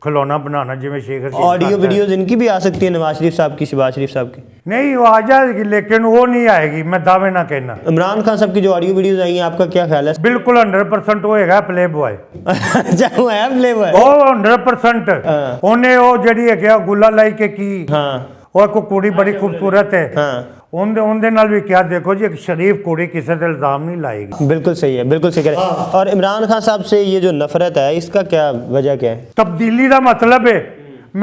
खिलौना बनाना जिवें शेख हसीना ऑडियो वीडियोस इनकी भी आ सकती है नवाज शरीफ साहब की शहबाज शरीफ साहब की नहीं वो आ जाएगी लेकिन वो नहीं आएगी मैं दावे ना कहना इमरान खान साहब की जो ऑडियो वीडियोस आई हैं आपका क्या ख्याल है बिल्कुल 100% होएगा प्ले बॉय अच्छा वो है प्ले बॉय ਉਹ 100% ਉਹਨੇ ਉਹ ਜਿਹੜੀ ਹੈ ਕਿ ਗੁੱਲਾ ਲਾਈ ਕੇ ਕੀ हाँ ਉਹ ਕੋ ਕੁੜੀ ਬੜੀ ਖੂਬਸੂਰਤ ਹੈ हाँ ਉਹਦੇ ਨਾਲ ਵੀ ਕਿਹਾ ਦੇਖੋ ਜੀ ਇੱਕ ਸ਼ਰੀਫ ਕੁੜੀ ਕਿਸੇ ਤੇ ਇਲਜ਼ਾਮ नहीं लाएगी बिल्कुल सही है बिल्कुल सही कह रहे हैं और इमरान खान साहब से ये जो नफरत है इसका क्या वजह क्या है ਤਬਦੀਲੀ ਦਾ ਮਤਲਬ ਹੈ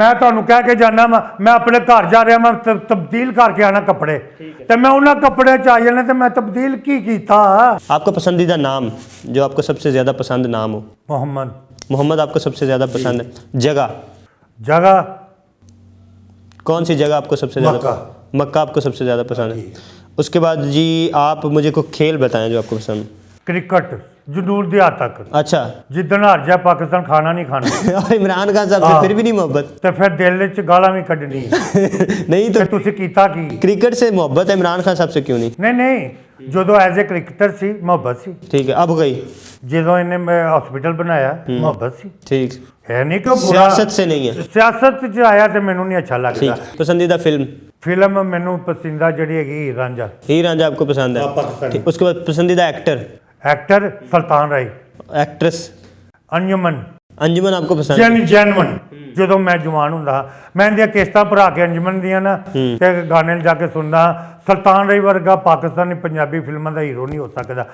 ਮੈਂ ਤੁਹਾਨੂੰ ਕਹਿ ਕੇ ਜਾਣਾ ਮੈਂ ਆਪਣੇ ਘਰ ਜਾ ਰਿਹਾ ਮੈਂ ਤਬਦੀਲ ਕਰਕੇ ਆਣਾ ਕੱਪੜੇ ਤੇ ਮੈਂ ਉਹਨਾਂ ਕੱਪੜੇ ਚ ਆ ਜਾਣਾ ਤੇ ਮੈਂ ਤਬਦੀਲ ਕੀ ਕੀਤਾ आपका पसंदीदा नाम जो आपको सबसे ज़्यादा पसंद नाम हो मोहम्मद मोहम्मद आपको सबसे ज़्यादा पसंद है जगह जगह कौन सी जगह आपको सबसे ज़्यादा मक्का। मक्का आपको सबसे ज़्यादा पसंद है उसके बाद जी आप मुझे कोई खेल बताएं जो आपको पसंद क्रिकेट जरूर दिया तक अच्छा जिदन हार जाए पाकिस्तान खाना नहीं खाना और इमरान खान साहब से फिर भी नहीं मोहब्बत ਤੇ ਫਿਰ ਦਿਲ ਚ ਗਾਲਾਂ ਵੀ ਕੱਢਣੀ नहीं ਤੇ तो ਤੁਸੀਂ ਕੀਤਾ ਕੀ क्रिकेट से मोहब्बत है इमरान खान साहब से क्यों नहीं ਨਹੀਂ ਨਹੀਂ ਜਦੋਂ ਐਜ਼ ਅ ਕ੍ਰਿਕਟਰ ਸੀ ਮੁਹੱਬਤ ਸੀ ठीक है अब गई ਜਦੋਂ ਇਹਨੇ ਹਸਪੀਟਲ ਬਣਾਇਆ ਮੁਹੱਬਤ ਸੀ ठीक ਹੈ ਨਹੀਂ ਕਿ ਉਹ ਬੁਰਾ सियासत से नहीं है ਸਿਆਸਤ ਚ ਆਇਆ ਤੇ ਮੈਨੂੰ ਨਹੀਂ ਅੱਛਾ ਲੱਗਦਾ ठीक पसंदीदा फिल्म ਫਿਲਮ ਮੈਨੂੰ ਪਸੰਦੀਦਾ ਜਿਹੜੀ ਹੈਗੀ ਹੀਰ ਰਾਂਝਾ हीर रांझा आपको पसंद है पाकिस्तानी। ठीक, उसके बाद पसंदीदा एक्टर ਐਕਟਰ ਸੁਲਤਾਨ ਰਾਏ एक्ट्रेस ਅੰਜੁਮਨ अंजुमन आपको पसंद है ਜੈਨੂਨ ਜਦੋਂ ਮੈਂ ਜਵਾਨ ਹੁੰਦਾ ਮੈਂ ਇਹਦੀਆਂ ਕਿਸ਼ਤਾਂ ਭਰਾ ਕੇ ਅੰਜੁਮਨ ਦੀਆਂ ਨਾ ਤੇ ਗਾਣੇ ਜਾ ਕੇ ਸੁਣਦਾ ਸੁਲਤਾਨ ਰਾਏ ਵਰਗਾ ਪਾਕਿਸਤਾਨੀ ਪੰਜਾਬੀ ਫਿਲਮਾਂ ਦਾ ਹੀਰੋ ਨਹੀਂ ਹੋ ਸਕਦਾ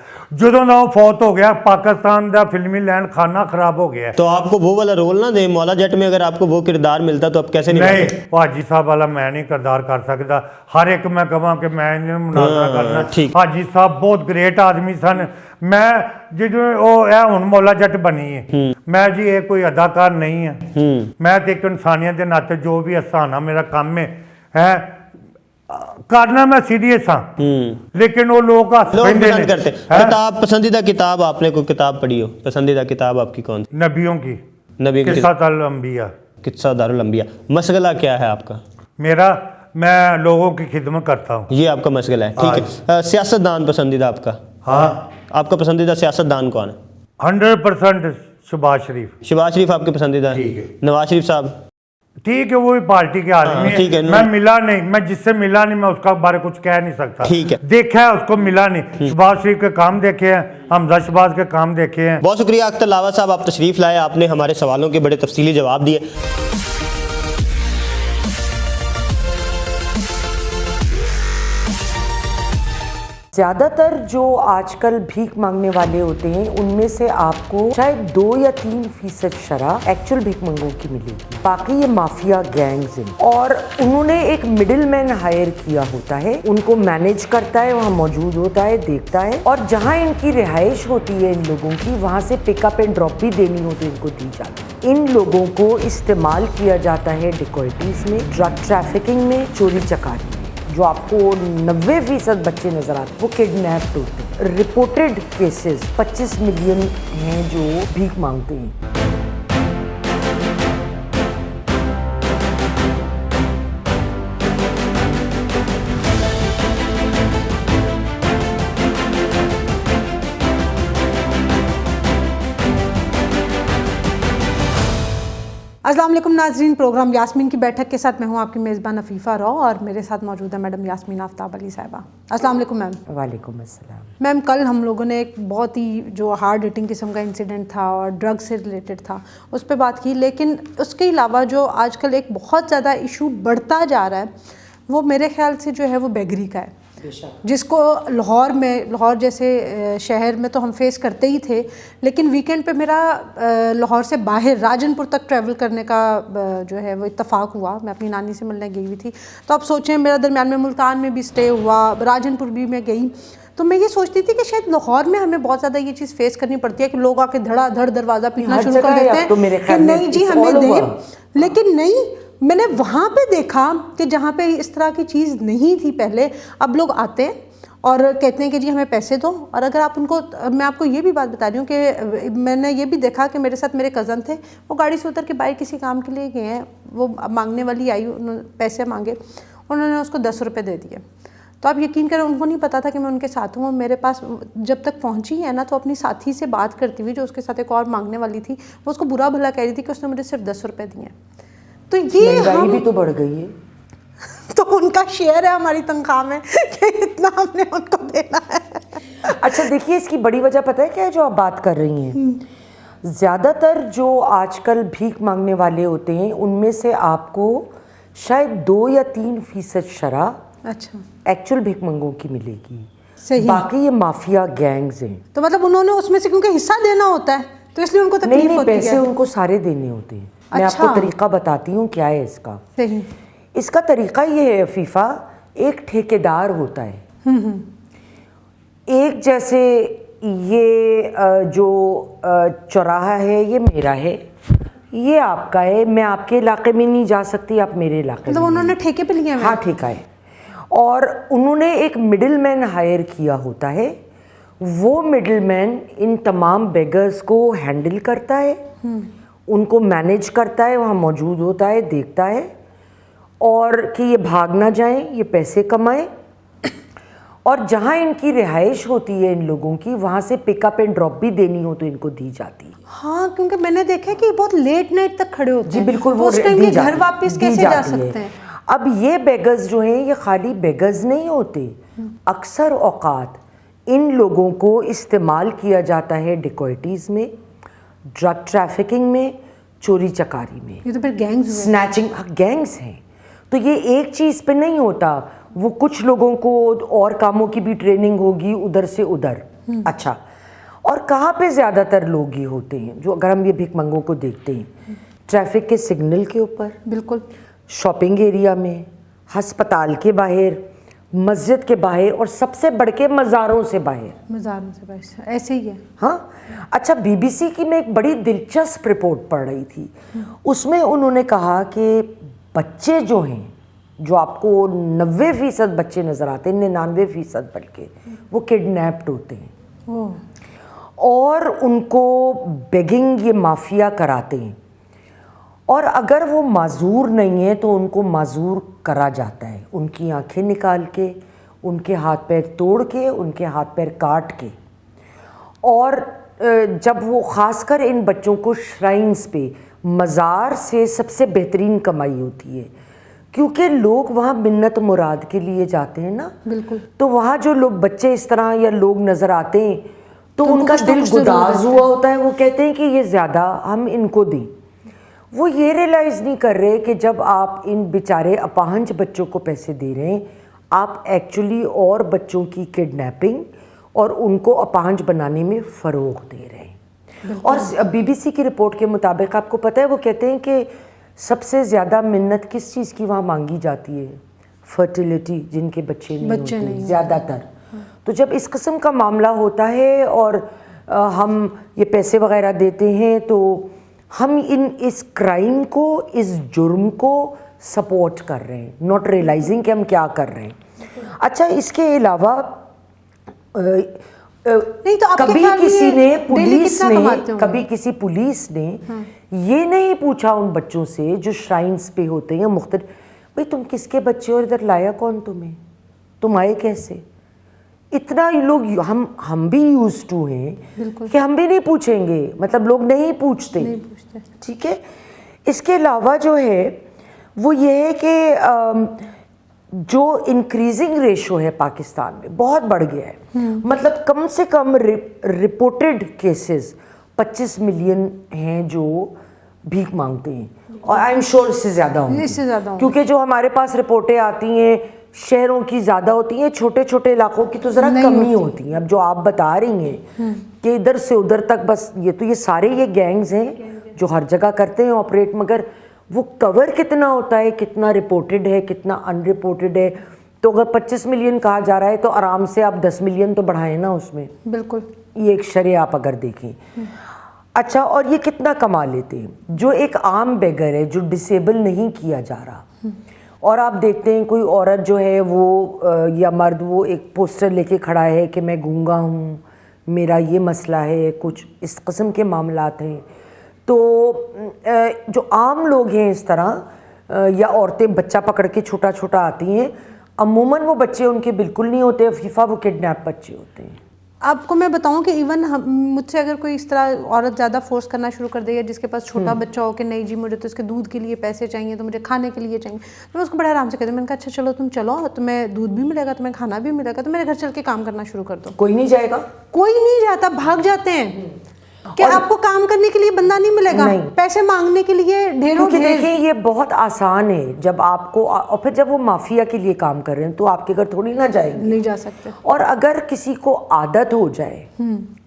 ਜਦੋਂ ਦਾ ਉਹ ਫੌਤ ਹੋ ਗਿਆ ਪਾਕਿस्तान ਦਾ ਫਿਲਮੀ ਲੈਂਡ ਖਾਨਾ ਖਰਾਬ ਹੋ ਗਿਆ तो आपको वो वाला रोल ना दे मौला जट में अगर आपको वो किरदार मिलता तो आप कैसे नहीं निभाते हाजी साहब वाला मैं नहीं किरदार कर सकता हर एक मैं कहां कि मैं इन्हें मुनाजरा हाँ, करना ठीक। हाजी साहब बहुत ग्रेट आदमी सन मैं जो है हुण मौला जट बनी है मैं जी ये कोई अदाकार नहीं है मैं तो एक इंसानियत के नाते जो भी हसाना मेरा काम है करना मैं सीरियस हाँ, लेकिन वो लोग हंस लोग पैंदे पसंद ने। करते हैं? किताब, पसंदीदा किताब आपने कोई किताब पढ़ी हो? पसंदीदा किताब आपकी कौन सी? नबियों की नबी की किस्सा अल अंबिया। किस्सा दारुल अंबिया। मसगला क्या है आपका? मेरा, मैं लोगों की खिदमत करता हूँ। ये आपका मसगला है, ठीक है। सियासतदान पसंदीदा आपका? हाँ, आपका पसंदीदा सियासतदान कौन है? 100% शहबाज शरीफ। शहबाज शरीफ आपके पसंदीदा है? ठीक है। नवाज शरीफ साहब? ठीक है, वो भी पार्टी के आदमी ठीक है, है। मैं मिला नहीं, मैं जिससे मिला नहीं, मैं उसका बारे कुछ कह नहीं सकता। ठीक है। देखा है उसको, मिला नहीं। शहबाज शरीफ के काम देखे हैं, हमजा शहबाज के काम देखे हैं। बहुत शुक्रिया अख्तर लावा साहब, आप तशरीफ़ लाए, आपने हमारे सवालों के बड़े तफसीली जवाब दिए। ज़्यादातर जो आजकल भीख मांगने वाले होते हैं उनमें से आपको शायद 2 या 3% शराब एक्चुअल भीख मंगों की मिलेगी, बाकी ये माफिया गैंग्स हैं। और उन्होंने एक मिडिल मैन हायर किया होता है, उनको मैनेज करता है, वहाँ मौजूद होता है, देखता है, और जहाँ इनकी रिहाइश होती है इन लोगों की, वहाँ से पिकअप एंड ड्रॉप भी देनी होती है, इनको दी जाती है। इन लोगों को इस्तेमाल किया जाता है डिकॉइटीज में, ड्रग ट्रैफिकिंग में, चोरी चकारी में। जो आपको 90% बच्चे नजर आते हैं वो किडनैप्ड होते हैं। रिपोर्टेड केसेस 25 मिलियन हैं जो भीख मांगते हैं। अस्सलाम वालेकुम नाजरीन, प्रोग्राम यास्मीन की बैठक के साथ मैं हूं आपकी मेज़बान अफीफ़ा रॉ और मेरे साथ मौजूद है मैडम यास्मीन आफ्ताब अली साहिबा। अस्सलाम वालेकुम मैम। वालेकुम अस्सलाम। मैम, कल हम लोगों ने एक बहुत ही जो हार्ड हिटिंग किस्म का इंसिडेंट था और ड्रग से रिलेटेड था उस पर बात की, लेकिन उसके अलावा जो आजकल एक बहुत ज़्यादा इशू बढ़ता जा रहा है वो मेरे ख्याल से जो है वो बेगरी का है, जिसको लाहौर जैसे शहर में तो हम फेस करते ही थे, लेकिन वीकेंड पे मेरा लाहौर से बाहर राजनपुर तक ट्रैवल करने का जो है वो इत्तेफाक हुआ। मैं अपनी नानी से मिलने गई हुई थी, तो आप सोचें मेरा दरमियान में मुल्तान में भी स्टे हुआ, राजनपुर भी मैं गई। तो मैं ये सोचती थी कि शायद लाहौर में हमें बहुत ज़्यादा ये चीज़ फेस करनी पड़ती है कि लोग आके धड़ाधड़ दरवाज़ा पीटना शुरू कर देते हैं कि नहीं जी हमें दें, लेकिन नहीं, मैंने वहाँ पे देखा कि जहाँ पे इस तरह की चीज़ नहीं थी पहले, अब लोग आते हैं और कहते हैं कि जी हमें पैसे दो। और अगर आप उनको, मैं आपको ये भी बात बता रही हूँ कि मैंने ये भी देखा कि मेरे साथ मेरे कज़न थे, वो गाड़ी से उतर के बाहर किसी काम के लिए गए हैं, वो मांगने वाली आई, उन्होंने पैसे मांगे, उन्होंने उसको 10 रुपये दे दिए। तो आप यकीन करें उनको नहीं पता था कि मैं उनके साथ हूँ। मेरे पास जब तक पहुँची है ना, तो अपनी साथी से बात करती हुई जो उसके साथ एक और मांगने वाली थी, वो उसको बुरा भला कह रही थी कि उसने मुझे सिर्फ 10 रुपये दिए। तो ये महंगाई भी तो बढ़ गई है, तो उनका शेयर है हमारी तनख्वाह में कि इतना हमने उनको देना है। अच्छा देखिए, इसकी बड़ी वजह पता है क्या है जो आप बात कर रही हैं? ज़्यादातर जो आजकल भीख मांगने वाले होते हैं उनमें से आपको शायद 2 या 3% शराब अच्छा एक्चुअल भीख मंगों की मिलेगी, सही। बाकी ये माफिया गैंग्स हैं। तो मतलब उन्होंने उसमें से क्योंकि हिस्सा देना होता है तो इसलिए उनको तकलीफ नहीं, होती है। पैसे उनको सारे देने होते हैं। मैं अच्छा। आपको तरीका बताती हूँ क्या है इसका। सही। इसका तरीका ये है अफीफा, एक ठेकेदार होता है, एक जैसे ये जो चौराहा है ये मेरा है, ये आपका है, मैं आपके इलाके में नहीं जा सकती, आप मेरे इलाके मतलब में उन्होंने ठेके पे लिया है? हाँ ठेका है। और उन्होंने एक मिडिल मैन हायर किया होता है, वो मिडिल मैन इन तमाम बेगर्स को हैंडल करता है, उनको मैनेज करता है, वहाँ मौजूद होता है, देखता है, और कि ये भाग ना जाएं, ये पैसे कमाएं, और जहाँ इनकी रिहाइश होती है इन लोगों की, वहाँ से पिकअप एंड ड्रॉप भी देनी हो तो इनको दी जाती है। हाँ, क्योंकि मैंने देखा कि बहुत लेट नाइट तक खड़े होते जी हैं। बिल्कुल, तो वो उस टाइम दी ये घर जाती- वापस दी कैसे जा जाती है। सकते हैं? अब ये बेगर्स जो हैं ये खाली बेगर्स नहीं होते, अक्सर औकात इन लोगों को इस्तेमाल किया जाता है डिकॉइटीज़ में, ड्रग ट्रैफिकिंग में, चोरी चकारी में, ये तो फिर गैंग्स हुए। स्नैचिंग गैंग्स हैं। तो ये एक चीज़ पे नहीं होता, वो कुछ लोगों को और कामों की भी ट्रेनिंग होगी उधर से उधर। अच्छा, और कहाँ पे ज़्यादातर लोग ये होते हैं जो, अगर हम ये भीख मंगों को देखते हैं, ट्रैफिक के सिग्नल के ऊपर, बिल्कुल, शॉपिंग एरिया में, अस्पताल के बाहर, मस्जिद के बाहर, और सबसे बढ़ के मज़ारों से बाहर। मज़ारों से पैसे ऐसे ही है। हाँ अच्छा, बीबीसी की मैं एक बड़ी दिलचस्प रिपोर्ट पढ़ रही थी, उसमें उन्होंने कहा कि बच्चे जो हैं जो आपको 90% बच्चे नज़र आते हैं, 99% बल्कि, वो किडनैप्ड होते हैं और उनको बेगिंग ये माफिया कराते हैं। और अगर वो माजूर नहीं है तो उनको माजूर करा जाता है, उनकी आंखें निकाल के, उनके हाथ पैर तोड़ के, उनके हाथ पैर काट के। और जब वो ख़ासकर इन बच्चों को श्राइन्स पे, मज़ार से सबसे बेहतरीन कमाई होती है, क्योंकि लोग वहाँ मिन्नत मुराद के लिए जाते हैं ना। बिल्कुल। तो वहाँ जो लोग बच्चे इस तरह या लोग नज़र आते हैं तो उनका कुछ ना दिल कुछ ज़रूर गुदाज लगता हुआ होता है, वो कहते हैं कि ये ज़्यादा हम इनको दें। वो ये रियलाइज़ नहीं कर रहे कि जब आप इन बेचारे अपाहंज बच्चों को पैसे दे रहे हैं, आप एक्चुअली और बच्चों की किडनैपिंग और उनको अपाहंज बनाने में फ़रोग़ दे रहे हैं। और बीबीसी की रिपोर्ट के मुताबिक आपको पता है, वो कहते हैं कि सबसे ज़्यादा मिन्नत किस चीज़ की वहाँ मांगी जाती है? फर्टिलिटी, जिनके बच्चे नहीं होते ज़्यादातर। तो जब इस किस्म का मामला होता है और हम ये पैसे वगैरह देते हैं, तो हम इस क्राइम को, इस जुर्म को सपोर्ट कर रहे हैं, नॉट रियलाइजिंग कि हम क्या कर रहे हैं। अच्छा, इसके अलावा नहीं तो आपके कभी ख्याल में किसी ने डेली पुलिस कितना ने कमाते होंगे? कभी किसी पुलिस ने ये नहीं पूछा उन बच्चों से जो श्राइन्स पे होते हैं मुख्तलिफ, भाई तुम किसके बच्चे हो, इधर लाया कौन तुम्हें, तुम आए कैसे? इतना ये लोग, हम भी यूज्ड टू हैं कि हम भी नहीं पूछेंगे, मतलब लोग नहीं पूछते। ठीक है। इसके अलावा जो है वो ये है कि जो इंक्रीजिंग रेशो है पाकिस्तान में बहुत बढ़ गया है। मतलब कम से कम रिपोर्टेड केसेस 25 मिलियन हैं जो भीख मांगते हैं, और आई एम श्योर इससे ज़्यादा होंगे, क्योंकि जो हमारे पास रिपोर्टें आती हैं शहरों की ज़्यादा होती हैं, छोटे छोटे इलाकों की तो ज़रा कम ही होती हैं। अब जो आप बता रही हैं कि इधर से उधर तक बस ये सारे ये गैंग्स हैं जो हर जगह करते हैं ऑपरेट, मगर वो कवर कितना होता है, कितना रिपोर्टेड है, कितना अनरिपोर्टेड है। तो अगर 25 मिलियन कहा जा रहा है तो आराम से आप 10 मिलियन तो बढ़ाएं ना उसमें। बिल्कुल, ये एक शरे आप अगर देखें। अच्छा, और ये कितना कमा लेते हैं? जो एक आम बेगर है, जो डिसेबल नहीं किया जा रहा, और आप देखते हैं कोई औरत जो है वो या मर्द, वो एक पोस्टर लेके खड़ा है कि मैं गूंगा हूँ, मेरा ये मसला है, कुछ इस किस्म के मामलात हैं। तो जो आम लोग हैं इस तरह, या औरतें बच्चा पकड़ के छोटा छोटा आती हैं, अमूमन वो बच्चे उनके बिल्कुल नहीं होते फीफा, वो किडनैप बच्चे होते हैं। आपको मैं बताऊं कि इवन मुझसे अगर कोई इस तरह औरत ज़्यादा फोर्स करना शुरू कर दे, जिसके पास छोटा बच्चा हो कि नहीं जी मुझे तो इसके दूध के लिए पैसे चाहिए, तो मुझे खाने के लिए चाहिए, तो मैं उसको बड़े आराम से कहती हूँ, मैंने कहा अच्छा चलो तुम चलो, तुम्हें दूध भी मिलेगा, तुम्हें खाना भी मिलेगा, तो मेरे घर चल के काम करना शुरू कर दो। कोई नहीं जाएगा, कोई नहीं जाता, भाग जाते हैं कि आपको काम करने के लिए बंदा नहीं मिलेगा, पैसे मांगने के लिए ढेरों। क्योंकि देखिए ये बहुत आसान है, जब आपको, और फिर जब वो माफिया के लिए काम कर रहे हैं तो आपके घर थोड़ी ना जाएंगे, नहीं जा सकते। और अगर किसी को आदत हो जाए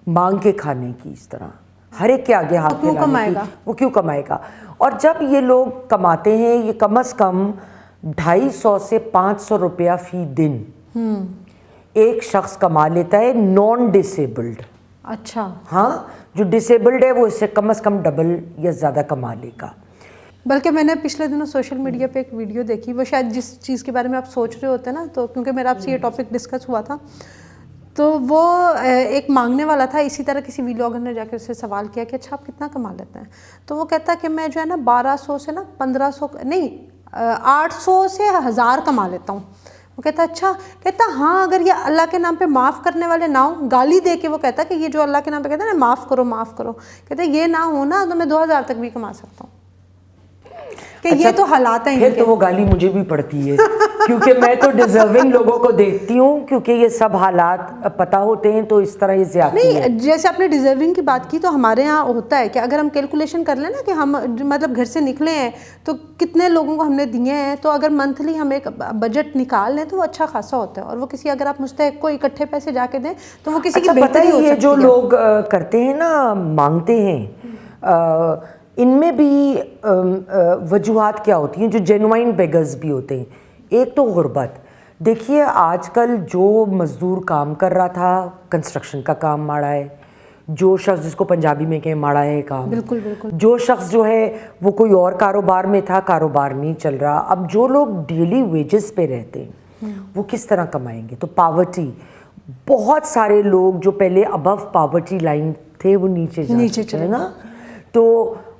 मांग के खाने की, इस तरह हर एक के आगे हाथ क्यों कमाएगा? वो क्यों कमाएगा? और जब ये लोग कमाते हैं, ये कम से कम 250 से 500 रुपया फी दिन एक शख्स कमा लेता है, नॉन डिसेबल्ड। अच्छा, हाँ, जो डिसेबल्ड है वो इससे कम से कम डबल या ज़्यादा कमा लेगा। बल्कि मैंने पिछले दिनों सोशल मीडिया पे एक वीडियो देखी, वो शायद जिस चीज़ के बारे में आप सोच रहे होते हैं ना, तो क्योंकि मेरा आपसे ये टॉपिक डिस्कस हुआ था, तो वो एक मांगने वाला था, इसी तरह किसी व्लॉगर ने जाकर उससे सवाल किया कि अच्छा आप कितना कमा लेते हैं? तो वो कहता कि मैं जो है ना 1200 से ना 1500 नहीं 800 से 1000 कमा लेता हूँ। वो कहता अच्छा, कहता हाँ अगर ये अल्लाह के नाम पे माफ़ करने वाले ना हो, गाली दे के वो कहता कि ये जो अल्लाह के नाम पे कहता है ना माफ़ करो माफ़ करो, कहते ये ना हो ना तो मैं 2000 तक भी कमा सकता हूँ। कि अच्छा, ये तो हालात हैं। फिर तो वो गाली मुझे भी पड़ती है क्योंकि मैं तो डिजर्विंग लोगों को देखती हूँ, क्योंकि ये सब हालात पता होते हैं, तो इस तरह ये ज्यादती है। नहीं, जैसे आपने डिजर्विंग की बात की, तो हमारे यहाँ होता है कि अगर हम कैलकुलेशन कर लें ना कि हम मतलब घर से निकले हैं तो कितने लोगों को हमने दिए हैं, तो अगर मंथली हम एक बजट निकाल लें तो वो अच्छा खासा होता है। और वो किसी, अगर आप मुस्तहिक को इकट्ठे पैसे जाके दें तो वो किसी की बेहतरी हो सकती है। ये जो लोग करते हैं ना, मांगते हैं, इनमें भी वजूहात क्या होती हैं जो जेन्युइन बेगर्स भी होते हैं? एक तो गुर्बत। देखिए आजकल जो मज़दूर काम कर रहा था, कंस्ट्रक्शन का काम माड़ा है, जो शख्स, जिसको पंजाबी में कहें माड़ा है काम, बिल्कुल बिल्कुल। जो शख्स जो है वो कोई और कारोबार में था, कारोबार नहीं चल रहा। अब जो लोग डेली वेजेस पे रहते हैं वो किस तरह कमाएंगे? तो पावर्टी, बहुत सारे लोग जो पहले अबव पावर्टी लाइन थे वो नीचे चले है ना, तो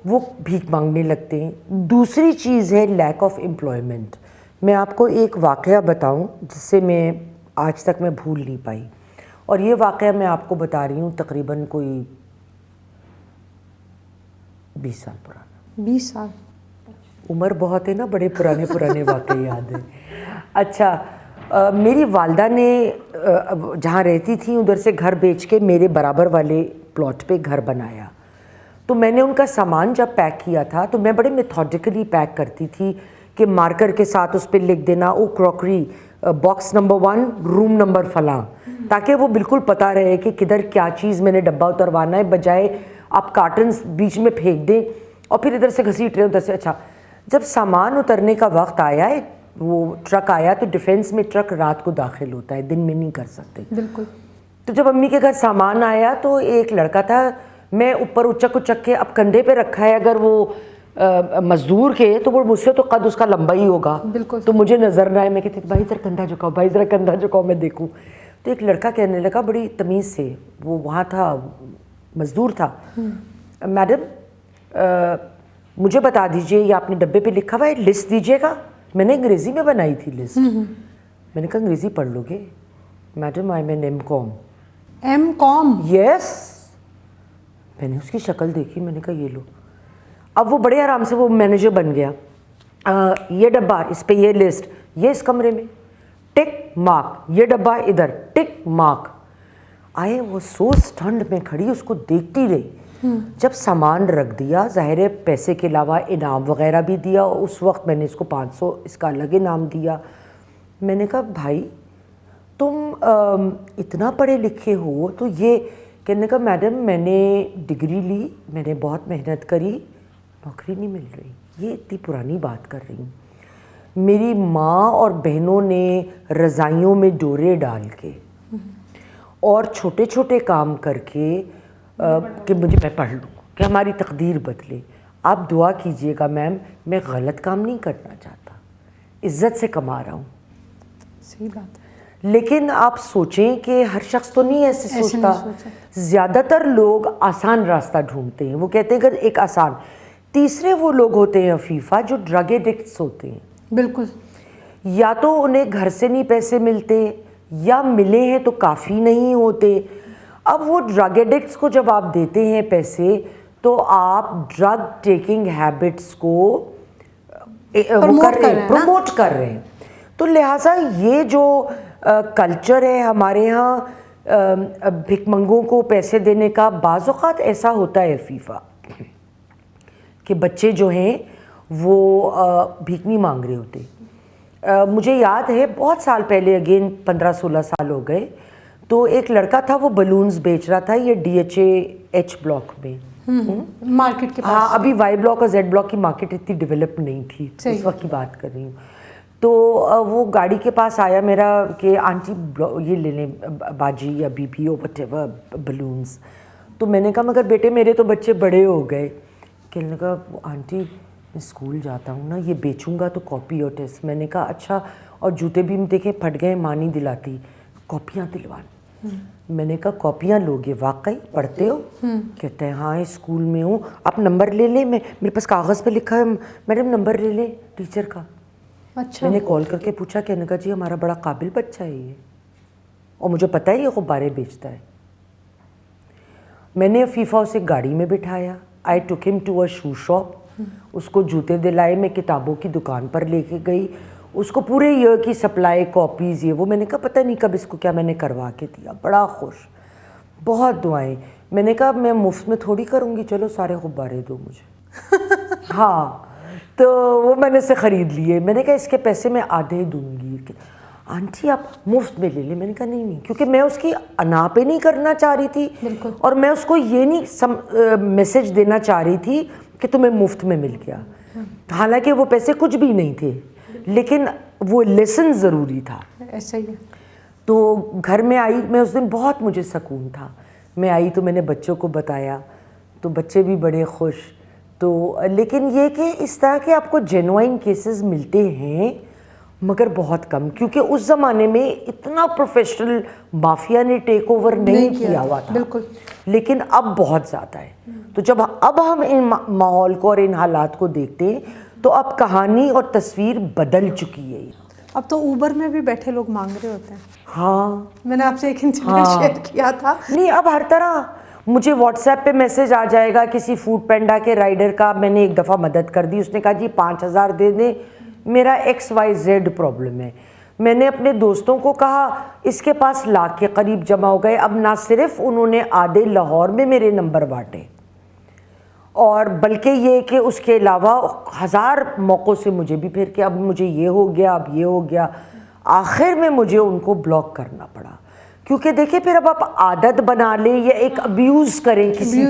वो भीख मांगने लगते हैं। दूसरी चीज़ है लैक ऑफ एम्प्लॉयमेंट। मैं आपको एक वाक़या बताऊं जिससे मैं आज तक मैं भूल नहीं पाई, और ये वाक़या मैं आपको बता रही हूँ तकरीबन कोई 20 साल पुराना। 20 साल? उम्र बहुत है ना, बड़े पुराने पुराने वाक़े याद हैं। अच्छा, मेरी वालदा ने जहाँ रहती थी उधर से घर बेच के मेरे बराबर वाले प्लॉट पे घर बनाया। तो मैंने उनका सामान जब पैक किया था तो मैं बड़े मेथोडिकली पैक करती थी कि मार्कर के साथ उस पर लिख देना वो crockery box number 1 room number फलां, ताकि वो बिल्कुल पता रहे कि किधर क्या चीज़ मैंने डब्बा उतरवाना है, बजाय आप कार्टन्स बीच में फेंक दें और फिर इधर से घसीट रहे उधर से। अच्छा, जब सामान उतरने का वक्त आया, वो ट्रक आया, तो डिफेंस में ट्रक रात को दाखिल होता है, दिन में नहीं कर सकते। बिल्कुल। तो जब अम्मी के घर सामान आया तो एक लड़का था, मैं ऊपर उचक उचक के अब कंधे पे रखा है, अगर वो मजदूर के तो वो मुझसे तो कद उसका लंबा ही होगा, बिल्कुल। तो मुझे नजर ना आए। मैं कहती भाई जरा कंधा झुकाओ, भाई जरा कंधा झुकाओ, मैं देखूं। तो एक लड़का कहने लगा बड़ी तमीज़ से, वो वहाँ था, मजदूर था, मैडम मुझे बता दीजिए ये आपने डब्बे पे लिखा हुआ है, लिस्ट दीजिएगा। मैंने अंग्रेज़ी में बनाई थी लिस्ट। मैंने कहा अंग्रेज़ी पढ़ लोगे? Madam I am M.Com। M.Com? Yes. मैंने उसकी शक्ल देखी, मैंने कहा ये लो। अब वो बड़े आराम से वो मैनेजर बन गया। ये डब्बा, इस पे ये लिस्ट, ये इस कमरे में टिक मार्क, ये डब्बा इधर tick mark. I was so stunned, मैं खड़ी उसको देखती रही। जब सामान रख दिया, ज़ाहिर है पैसे के अलावा इनाम वगैरह भी दिया, उस वक्त मैंने इसको 500 इसका अलग इनाम दिया। मैंने कहा भाई तुम इतना पढ़े लिखे हो तो ये, कहने का मैडम मैंने डिग्री ली, मैंने बहुत मेहनत करी, नौकरी नहीं मिल रही। ये इतनी पुरानी बात कर रही हूँ। मेरी माँ और बहनों ने रज़ाइयों में डोरे डाल के और छोटे छोटे काम करके कि मैं पढ़ लूँ, कि हमारी तकदीर बदले। आप दुआ कीजिएगा मैम, मैं गलत काम नहीं करना चाहता, इज़्ज़त से कमा रहा हूँ। सही बात है। लेकिन आप सोचें कि हर शख्स तो नहीं ऐसे सोचता। ज़्यादातर लोग आसान रास्ता ढूंढते हैं, वो कहते हैं कि एक आसान। तीसरे वो लोग होते हैं अफीफ़ा जो ड्रग एडिक्ट्स होते हैं। बिल्कुल। या तो उन्हें घर से नहीं पैसे मिलते, या मिले हैं तो काफ़ी नहीं होते। अब वो ड्रग एडिक्ट्स को जब आप देते हैं पैसे, तो आप ड्रग टेकिंग हैबिट्स को प्रमोट कर रहे हैं। तो लिहाजा ये जो कल्चर है हमारे यहाँ भिखमंगों को पैसे देने का, बाज़ औक़ात ऐसा होता है अफीफ़ा कि बच्चे जो हैं वो भीख नहीं मांग रहे होते। मुझे याद है बहुत साल पहले, अगेन 15-16 साल हो गए, तो एक लड़का था वो बलून्स बेच रहा था, ये DHA H ब्लॉक में, मार्केट के पास। हाँ, अभी Y ब्लॉक और Z ब्लॉक की मार्केट इतनी डेवलप नहीं थी, उस वक्त की बात कर रही हूँ। तो वो गाड़ी के पास आया मेरा कि आंटी ये ले लें बाजी या बीपी और व्हाटएवर बलून्स। तो मैंने कहा मगर बेटे मेरे तो बच्चे बड़े हो गए। कहने लगा आंटी मैं स्कूल जाता हूँ ना, ये बेचूंगा तो कॉपी और टेस्ट। मैंने कहा अच्छा, और जूते भी देखे फट गए, माँ नहीं दिलाती, कॉपियाँ दिलवानी। मैंने कहा कॉपियाँ लोगे? वाकई पढ़ते हो? कहते हैं हाँ स्कूल में हूँ। आप नंबर ले लें, मेरे पास कागज़ पे लिखा है मैडम, नंबर ले लें टीचर का। अच्छा। मैंने कॉल करके पूछा, कहने का जी हमारा बड़ा काबिल बच्चा है ये, और मुझे पता है ये गुब्बारे बेचता है। मैंने अफीफ़ा उसे गाड़ी में बिठाया, I took him to a shoe shop, उसको जूते दिलाए, मैं किताबों की दुकान पर लेके गई, उसको पूरे ईयर की सप्लाई, कॉपीज़, ये वो। मैंने कहा पता नहीं कब इसको क्या मैंने करवा के दिया। बड़ा खुश, बहुत दुआएं। मैंने कहा मैं मुफ्त में थोड़ी करूँगी, चलो सारे गुब्बारे दो मुझे। हाँ, तो वो मैंने से ख़रीद लिए। मैंने कहा इसके पैसे मैं आधे दूंगी। आंटी आप मुफ्त में ले लें। मैंने कहा नहीं, क्योंकि मैं उसकी अना पे नहीं करना चाह रही थी, और मैं उसको ये नहीं मैसेज देना चाह रही थी कि तुम्हें मुफ्त में मिल गया। हालांकि वो पैसे कुछ भी नहीं थे, लेकिन वो लेसन ज़रूरी था। ऐसा ही है। तो घर में आई मैं उस दिन, बहुत मुझे सुकून था। मैं आई तो मैंने बच्चों को बताया, तो बच्चे भी बड़े खुश। तो लेकिन ये कि इस तरह के आपको जेन्युइन केसेस मिलते हैं मगर बहुत कम, क्योंकि उस ज़माने में इतना प्रोफेशनल माफिया ने टेक ओवर नहीं किया हुआ था। बिल्कुल। लेकिन अब बहुत ज़्यादा है। तो जब अब हम इन माहौल को और इन हालात को देखते हैं तो अब कहानी और तस्वीर बदल चुकी है। अब तो ऊबर में भी बैठे लोग मांग रहे होते हैं। हाँ, मैंने आपसे एक इंसिडेंट शेयर किया था। नहीं, अब हर तरह मुझे व्हाट्सएप पे मैसेज आ जाएगा किसी फूड पैंडा के राइडर का। मैंने एक दफ़ा मदद कर दी, उसने कहा जी 5,000 दे दें, मेरा XYZ प्रॉब्लम है। मैंने अपने दोस्तों को कहा, इसके पास लाख के करीब जमा हो गए। अब ना सिर्फ उन्होंने आधे लाहौर में मेरे नंबर बांटे, और बल्कि ये कि उसके अलावा 1000 मौक़ों से मुझे भी फिर के अब मुझे ये हो गया, अब ये हो गया। आखिर में मुझे उनको ब्लॉक करना पड़ा, क्योंकि देखिए फिर अब आप आदत बना लें या एक अब्यूज़ करें किसी ने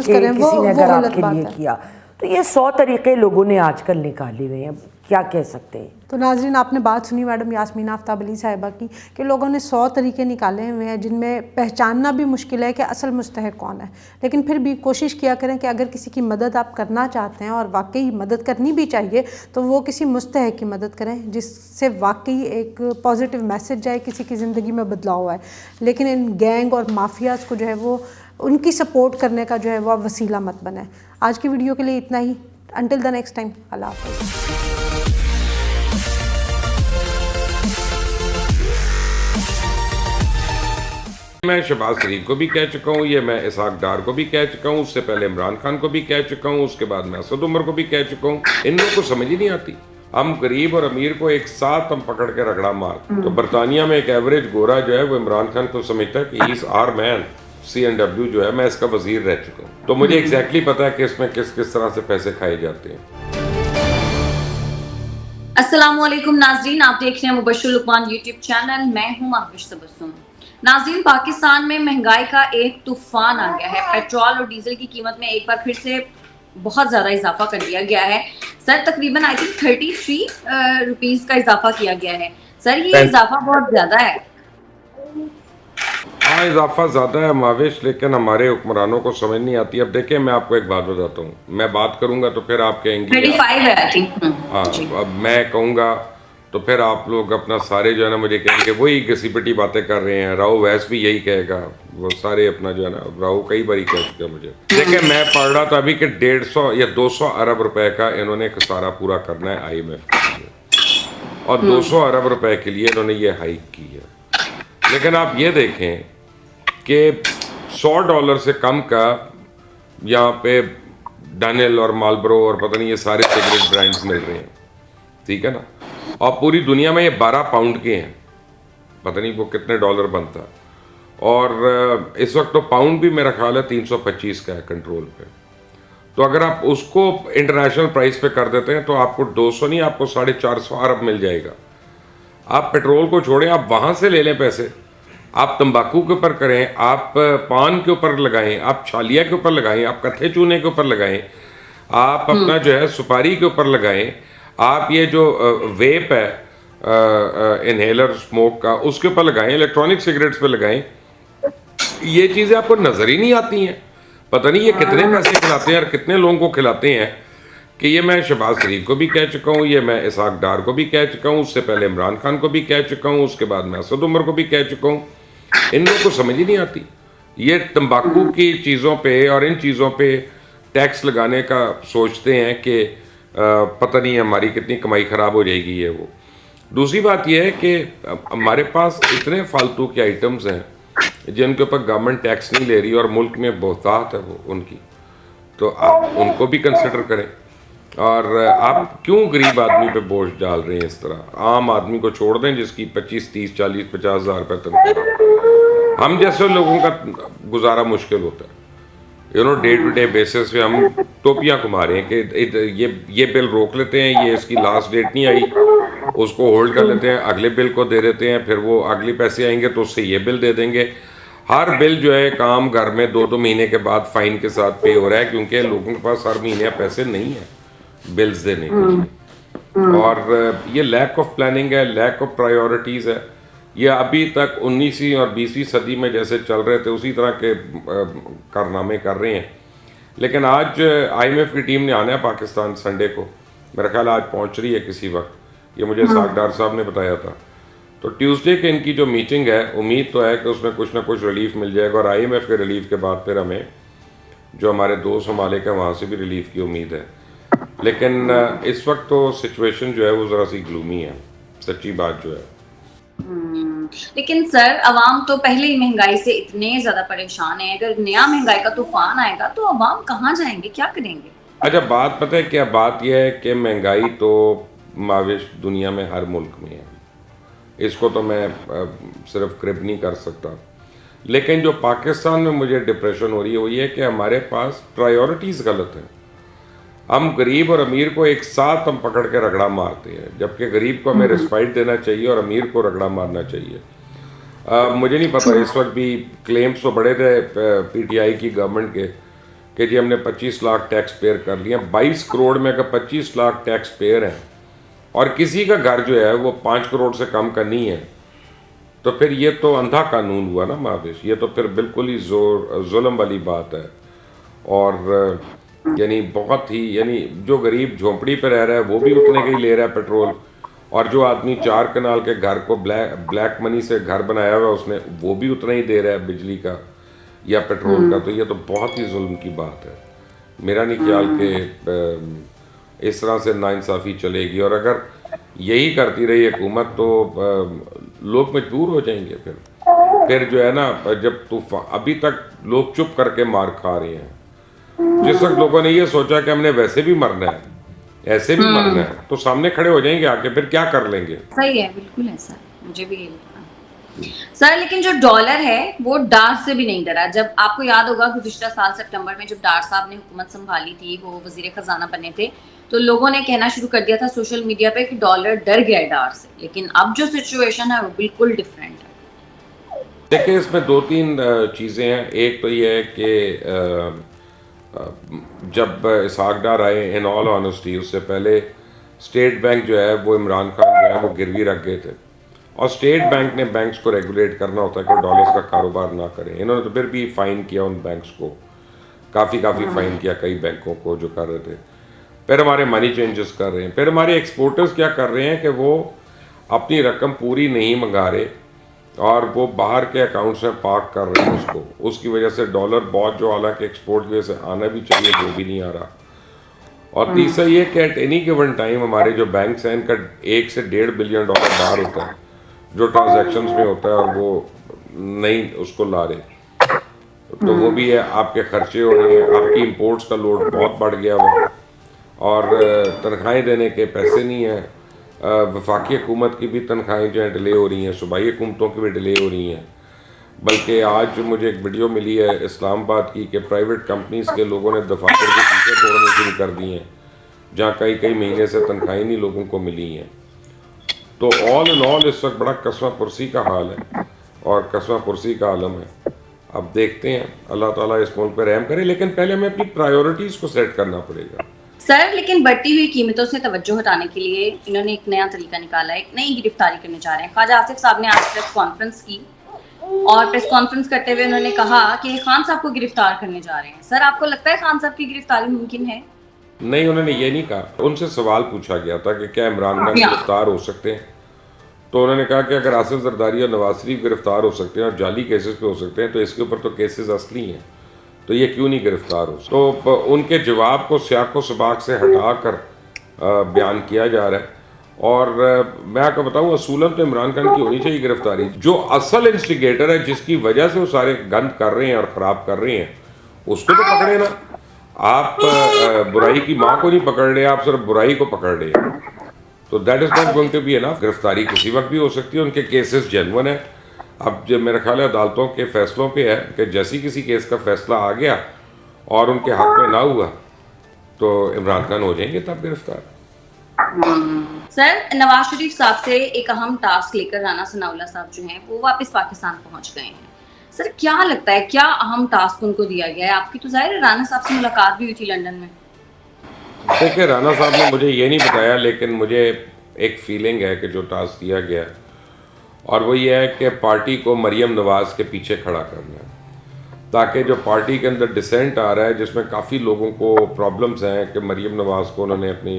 अगर आपके लिए किया, तो ये 100 तरीके लोगों ने आजकल निकाले हुए हैं, क्या कह सकते हैं। तो नाज़रीन, आपने बात सुनी मैडम यास्मीन आफ्ताब अली साहिबा की कि लोगों ने 100 तरीके निकाले हुए हैं जिनमें पहचानना भी मुश्किल है कि असल मुस्तहिक कौन है। लेकिन फिर भी कोशिश किया करें कि अगर किसी की मदद आप करना चाहते हैं और वाकई मदद करनी भी चाहिए तो वो किसी मुस्तहिक की मदद करें जिससे वाकई एक पॉजिटिव मैसेज जाए, किसी की ज़िंदगी में बदलाव आए। लेकिन इन गैंग और माफियाज़ को जो है वो उनकी सपोर्ट करने का जो है वो वसीला मत बने। आज की वीडियो के लिए इतना ही। अंटिल द नेक्स्ट टाइम, अल्लाह हाफ़िज़। मैं शहबाज शरीफ को भी कह चुका हूँ, ये मैं इसाक डार को भी कह चुका हूँ, उससे पहले इमरान खान को भी कह चुका हूँ, उसके बाद मैं असद उमर को भी कह चुका हूँ। इन लोगों को समझ ही नहीं आती। हम गरीब और अमीर को एक साथ हम पकड़ के रगड़ा मार। तो बरतानिया में एक एवरेज गोरा जो है वो इमरान खान को समझता है कि इस आर मैन CNW जो है, मैं इसका वजीर रह चुका हूँ, तो मुझे एग्जैक्टली पता है कि इसमें किस किस तरह से पैसे खाए जाते हैं। अस्सलामुअलैकुम नाजरीन, आप देख रहे हैं मुबश्शिर लुकमान यूट्यूब चैनल। मैं हूं महविश तबस्सुम। नाजरीन, पाकिस्तान में महंगाई का एक तूफान आ गया है। पेट्रोल और डीजल की कीमत में एक बार फिर से बहुत ज़्यादा इजाफा कर दिया गया है। सर, तकरीबन आई थिंक 33 रुपीज़ का इजाफा किया गया है। सर, ये इजाफा बहुत ज़्यादा है। हाँ, इजाफा ज़्यादा है माविश, लेकिन हमारे हुक्मरानों को समझ नहीं आती। अब देखिए, मैं आपको एक बात बताता हूँ, मैं बात करूँगा तो फिर आप कहेंगे 35 है आई थिंक। हाँ, अब मैं कहूँगा तो फिर आप लोग अपना सारे जो है ना मुझे कहेंगे वही घसीपटी बातें कर रहे हैं। राहु वैस भी यही कहेगा, वो सारे अपना जो है ना, राहु कई बार कह चुके हैं मुझे। देखिए, मैं पढ़ रहा था अभी कि 150 या 200 अरब रुपए का इन्होंने खसारा पूरा करना है IMF के लिए, और 200 अरब रुपए के लिए इन्होंने ये हाइक की है। लेकिन आप ये देखें कि $100 से कम का यहाँ पे डैनियल और मालब्रो और पता नहीं ये सारे सिगरेट ब्रांड्स मिल रहे हैं, ठीक है ना। और पूरी दुनिया में ये 12 पाउंड के हैं, पता नहीं वो कितने डॉलर बनता। और इस वक्त तो पाउंड भी मेरा ख्याल है 325 का है कंट्रोल पे। तो अगर आप उसको इंटरनेशनल प्राइस पे कर देते हैं तो आपको 200 नहीं, आपको 450 अरब मिल जाएगा। आप पेट्रोल को छोड़ें, आप वहाँ से ले लें पैसे, आप तंबाकू के ऊपर करें, आप पान के ऊपर लगाएं, आप छालिया के ऊपर लगाएं, आप कत्थे चूने के ऊपर लगाएं, आप अपना जो है सुपारी के ऊपर लगाएं, आप ये जो वेप है इनहेलर स्मोक का उसके ऊपर लगाएं, इलेक्ट्रॉनिक सिगरेट्स पे लगाएं। ये चीज़ें आपको नज़र ही नहीं आती हैं। पता नहीं ये कितने पैसे खिलाते हैं और कितने लोगों को खिलाते हैं। कि ये मैं शहबाज शरीफ को भी कह चुका हूँ, ये मैं इसाक डार को भी कह चुका हूँ, उससे पहले इमरान खान को भी कह चुका हूँ, उसके बाद मैं असद उमर को भी कह चुका हूँ। इन लोगों को समझ ही नहीं आती। ये तंबाकू की चीज़ों पे और इन चीज़ों पे टैक्स लगाने का सोचते हैं कि पता नहीं हमारी कितनी कमाई ख़राब हो जाएगी ये वो। दूसरी बात यह है कि हमारे पास इतने फालतू के आइटम्स हैं जिनके ऊपर गवर्नमेंट टैक्स नहीं ले रही और मुल्क में बहुतात है वो उनकी, तो आप उनको भी कंसिडर करें। और आप क्यों गरीब आदमी पे बोझ डाल रहे हैं इस तरह? आम आदमी को छोड़ दें जिसकी 25, 30, 40, 50 हज़ार रुपये तनख्वाह। हम जैसे लोगों का गुजारा मुश्किल होता है। डे टू डे बेसिस पे हम टोपियाँ घुमा रहे हैं कि ये बिल रोक लेते हैं, ये इसकी लास्ट डेट नहीं आई, उसको होल्ड कर लेते हैं, अगले बिल को दे देते हैं, फिर वो अगले पैसे आएंगे तो उससे ये बिल दे देंगे। हर बिल जो है काम घर में 2-2 महीने के बाद फाइन के साथ पे हो रहा है, क्योंकि लोगों के पास हर महीने पैसे नहीं है बिल्स देने के लिए। और ये लैक ऑफ प्लानिंग है, लैक ऑफ प्रायोरिटीज़ है। ये अभी तक 19वीं और 20वीं सदी में जैसे चल रहे थे उसी तरह के कारनामे कर रहे हैं। लेकिन आज IMF की टीम ने आना है पाकिस्तान संडे को, मेरा ख्याल आज पहुंच रही है किसी वक्त, ये मुझे सागडार साहब ने बताया था। तो ट्यूसडे के इनकी जो मीटिंग है, उम्मीद तो है कि उसमें कुछ ना कुछ रिलीफ मिल जाएगा, और IMF के रिलीफ के बाद फिर हमें जो हमारे 2 ममालिक हैं वहाँ से भी रिलीफ की उम्मीद है। लेकिन इस वक्त तो सिचुएशन जो है वो ज़रा सी ग्लूमी है, सच्ची बात जो है। लेकिन सर, अवाम तो पहले ही महंगाई से इतने ज्यादा परेशान है, अगर नया महंगाई का तूफान आएगा तो अवाम कहाँ जाएंगे, क्या करेंगे? अच्छा, बात पता है क्या बात यह है कि महंगाई तो माविश दुनिया में हर मुल्क में है, इसको तो मैं सिर्फ क्रिप नहीं कर सकता। लेकिन जो पाकिस्तान में मुझे डिप्रेशन हो रही है वो ये है कि हमारे पास प्रायोरिटीज़ गलत हैं। हम गरीब और अमीर को एक साथ हम पकड़ के रगड़ा मारते हैं, जबकि गरीब को हमें रिस्पाइट देना चाहिए और अमीर को रगड़ा मारना चाहिए। मुझे नहीं पता, इस वक्त भी क्लेम्स तो बड़े थे PTI की गवर्नमेंट के कि जी हमने 25 लाख टैक्स पेयर कर लिया। 22 करोड़ में अगर 25 लाख टैक्स पेयर हैं और किसी का घर जो है वो 5 करोड़ से कम का नहीं है, तो फिर ये तो अंधा कानून हुआ ना माविश, ये तो फिर बिल्कुल ही जुल्म वाली बात है। और यानी बहुत ही, यानी जो गरीब झोंपड़ी पे रह रहा है वो भी उतने का ही ले रहा है पेट्रोल, और जो आदमी 4 कनाल के घर को ब्लैक मनी से घर बनाया हुआ है उसने, वो भी उतना ही दे रहा है बिजली का या पेट्रोल का। तो ये तो बहुत ही जुल्म की बात है। मेरा नहीं ख्याल कि इस तरह से नाइंसाफ़ी चलेगी, और अगर यही करती रही हुकूमत तो लोग मजबूर हो जाएंगे। फिर जो है ना, जब तूफान, अभी तक लोग चुप करके मार खा रहे हैं। जिस वक्त लोगों ने ये सोचा कि हमने वैसे भी मरना है, ऐसे भी मरना है, तो सामने खड़े हो जाएंगे आके, फिर क्या कर लेंगे? सही है, बिल्कुल है सर, मुझे भी यही लगता है सर। लेकिन जो डॉलर है वो डार से भी नहीं डरा। जब आपको याद होगा गुज़िश्ता साल सितंबर में जब डार साहब ने हुकूमत संभाली थी, वो वजीर खजाना बने थे, तो लोगों ने कहना शुरू कर दिया था सोशल मीडिया पे कि डॉलर डर गया है डार से। लेकिन अब जो सिचुएशन है वो बिल्कुल डिफरेंट है। देखिए, इसमें 2-3 चीज़ें हैं। एक तो ये है कि जब इसहाक डार आए, इन ऑल ऑनेस्टी, उससे पहले स्टेट बैंक जो है वो इमरान खान जो है वो गिरवी रख गए थे, और स्टेट बैंक ने बैंक्स को रेगुलेट करना होता है कि डॉलर्स का कारोबार ना करें। इन्होंने तो फिर भी फ़ाइन किया उन बैंक्स को, काफ़ी फ़ाइन किया कई बैंकों को जो कर रहे थे। फिर हमारे मनी चेंजेस कर रहे हैं, फिर हमारे एक्सपोर्टर्स क्या कर रहे हैं कि वो अपनी रकम पूरी नहीं मंगा रहे और वो बाहर के अकाउंट्स में पार्क कर रहे हैं उसको। उसकी वजह से डॉलर बहुत, जो हालांकि एक्सपोर्ट की वजह से आना भी चाहिए, वो भी नहीं आ रहा। और तीसरा ये कि एट एनी गिवन टाइम हमारे जो बैंक्स हैं इनका 1 से 1.5 बिलियन डॉलर बाहर होता है जो ट्रांजैक्शंस में होता है, और वो नहीं उसको ला रहे, तो वो भी है। आपके खर्चे हो रहे हैं, आपकी इंपोर्ट्स का लोड बहुत बढ़ गया हुआ, और तनख्वाहें देने के पैसे नहीं हैं। वफाकी हुकूमत की भी तनख्वाहें जो हैं डिले हो रही हैं, सूबाई हुकूमतों की भी डिले हो रही हैं। बल्कि आज मुझे एक वीडियो मिली है इस्लामाबाद की कि प्राइवेट कंपनीज़ के लोगों ने दफातर के शीशे तोड़ने शुरू कर दिए हैं, जहाँ कई महीने से तनख्वाहें नहीं लोगों को मिली हैं। तो ऑल इन ऑल इस वक्त बड़ा कसवा पुरसी का हाल है और कसवा पुरसी का आलम है। अब देखते हैं, अल्लाह ताला इस मुल्क पर रहम करे, लेकिन पहले हमें अपनी प्रायोरिटीज़ को सेट करना पड़ेगा। सर, लेकिन बढ़ती हुई कीमतों से तवज्जो हटाने के लिए इन्होंने एक नया तरीका निकाला है, एक नई गिरफ्तारी करने जा रहे हैं। ख्वाजा आसिफ साहब ने आज प्रेस कॉन्फ्रेंस की, और प्रेस कॉन्फ्रेंस करते हुए उन्होंने कहा कि खान साहब को गिरफ्तार करने जा रहे हैं। सर, आपको लगता है खान साहब की गिरफ्तारी मुमकिन है? नहीं, उन्होंने ये नहीं कहा। उनसे सवाल पूछा गया था कि क्या इमरान खान गिरफ्तार हो सकते हैं, तो उन्होंने कहा कि अगर आसिफ जरदारी और नवाज शरीफ गिरफ्तार हो सकते हैं और जाली केसेस पे हो सकते हैं, तो इसके ऊपर तो केसेस असली हैं, तो ये क्यों नहीं गिरफ्तार हो। तो उनके जवाब को सियाक व सबाक से हटाकर बयान किया जा रहा है। और मैं आपको बताऊं, असूलन तो इमरान खान की होनी चाहिए गिरफ्तारी। जो असल इंस्टिगेटर है, जिसकी वजह से वो सारे गंद कर रहे हैं और ख़राब कर रहे हैं, उसको तो पकड़े ना। आप बुराई की माँ को नहीं पकड़ रहे, आप सिर्फ बुराई को पकड़ रहे हैं, तो that is not going to be enough. गिरफ्तारी किसी वक्त भी हो सकती है, उनके केसेस जेन्युइन है। अब जब मेरा ख्याल है अदालतों के फैसलों पे है कि जैसे ही किसी केस का फैसला आ गया और उनके हक में ना हुआ, तो इमरान खान हो जाएंगे तब गिरफ्तार। सर, नवाज शरीफ साहब से एक अहम टास्क लेकर राना सनाउल्लाह साहब जो हैं वो वापस पाकिस्तान पहुंच गए हैं। सर, क्या लगता है क्या अहम टास्क उनको दिया गया है? आपकी तो जाहिर है राना साहब से मुलाकात भी हुई थी लंदन में। देखिए, राना साहब ने मुझे ये नहीं बताया, लेकिन मुझे एक फीलिंग है कि जो टास्क दिया गया है और वो ये है कि पार्टी को मरीम नवाज़ के पीछे खड़ा करना है, ताकि जो पार्टी के अंदर डिसेंट आ रहा है जिसमें काफ़ी लोगों को प्रॉब्लम्स हैं कि मरीम नवाज़ को उन्होंने अपनी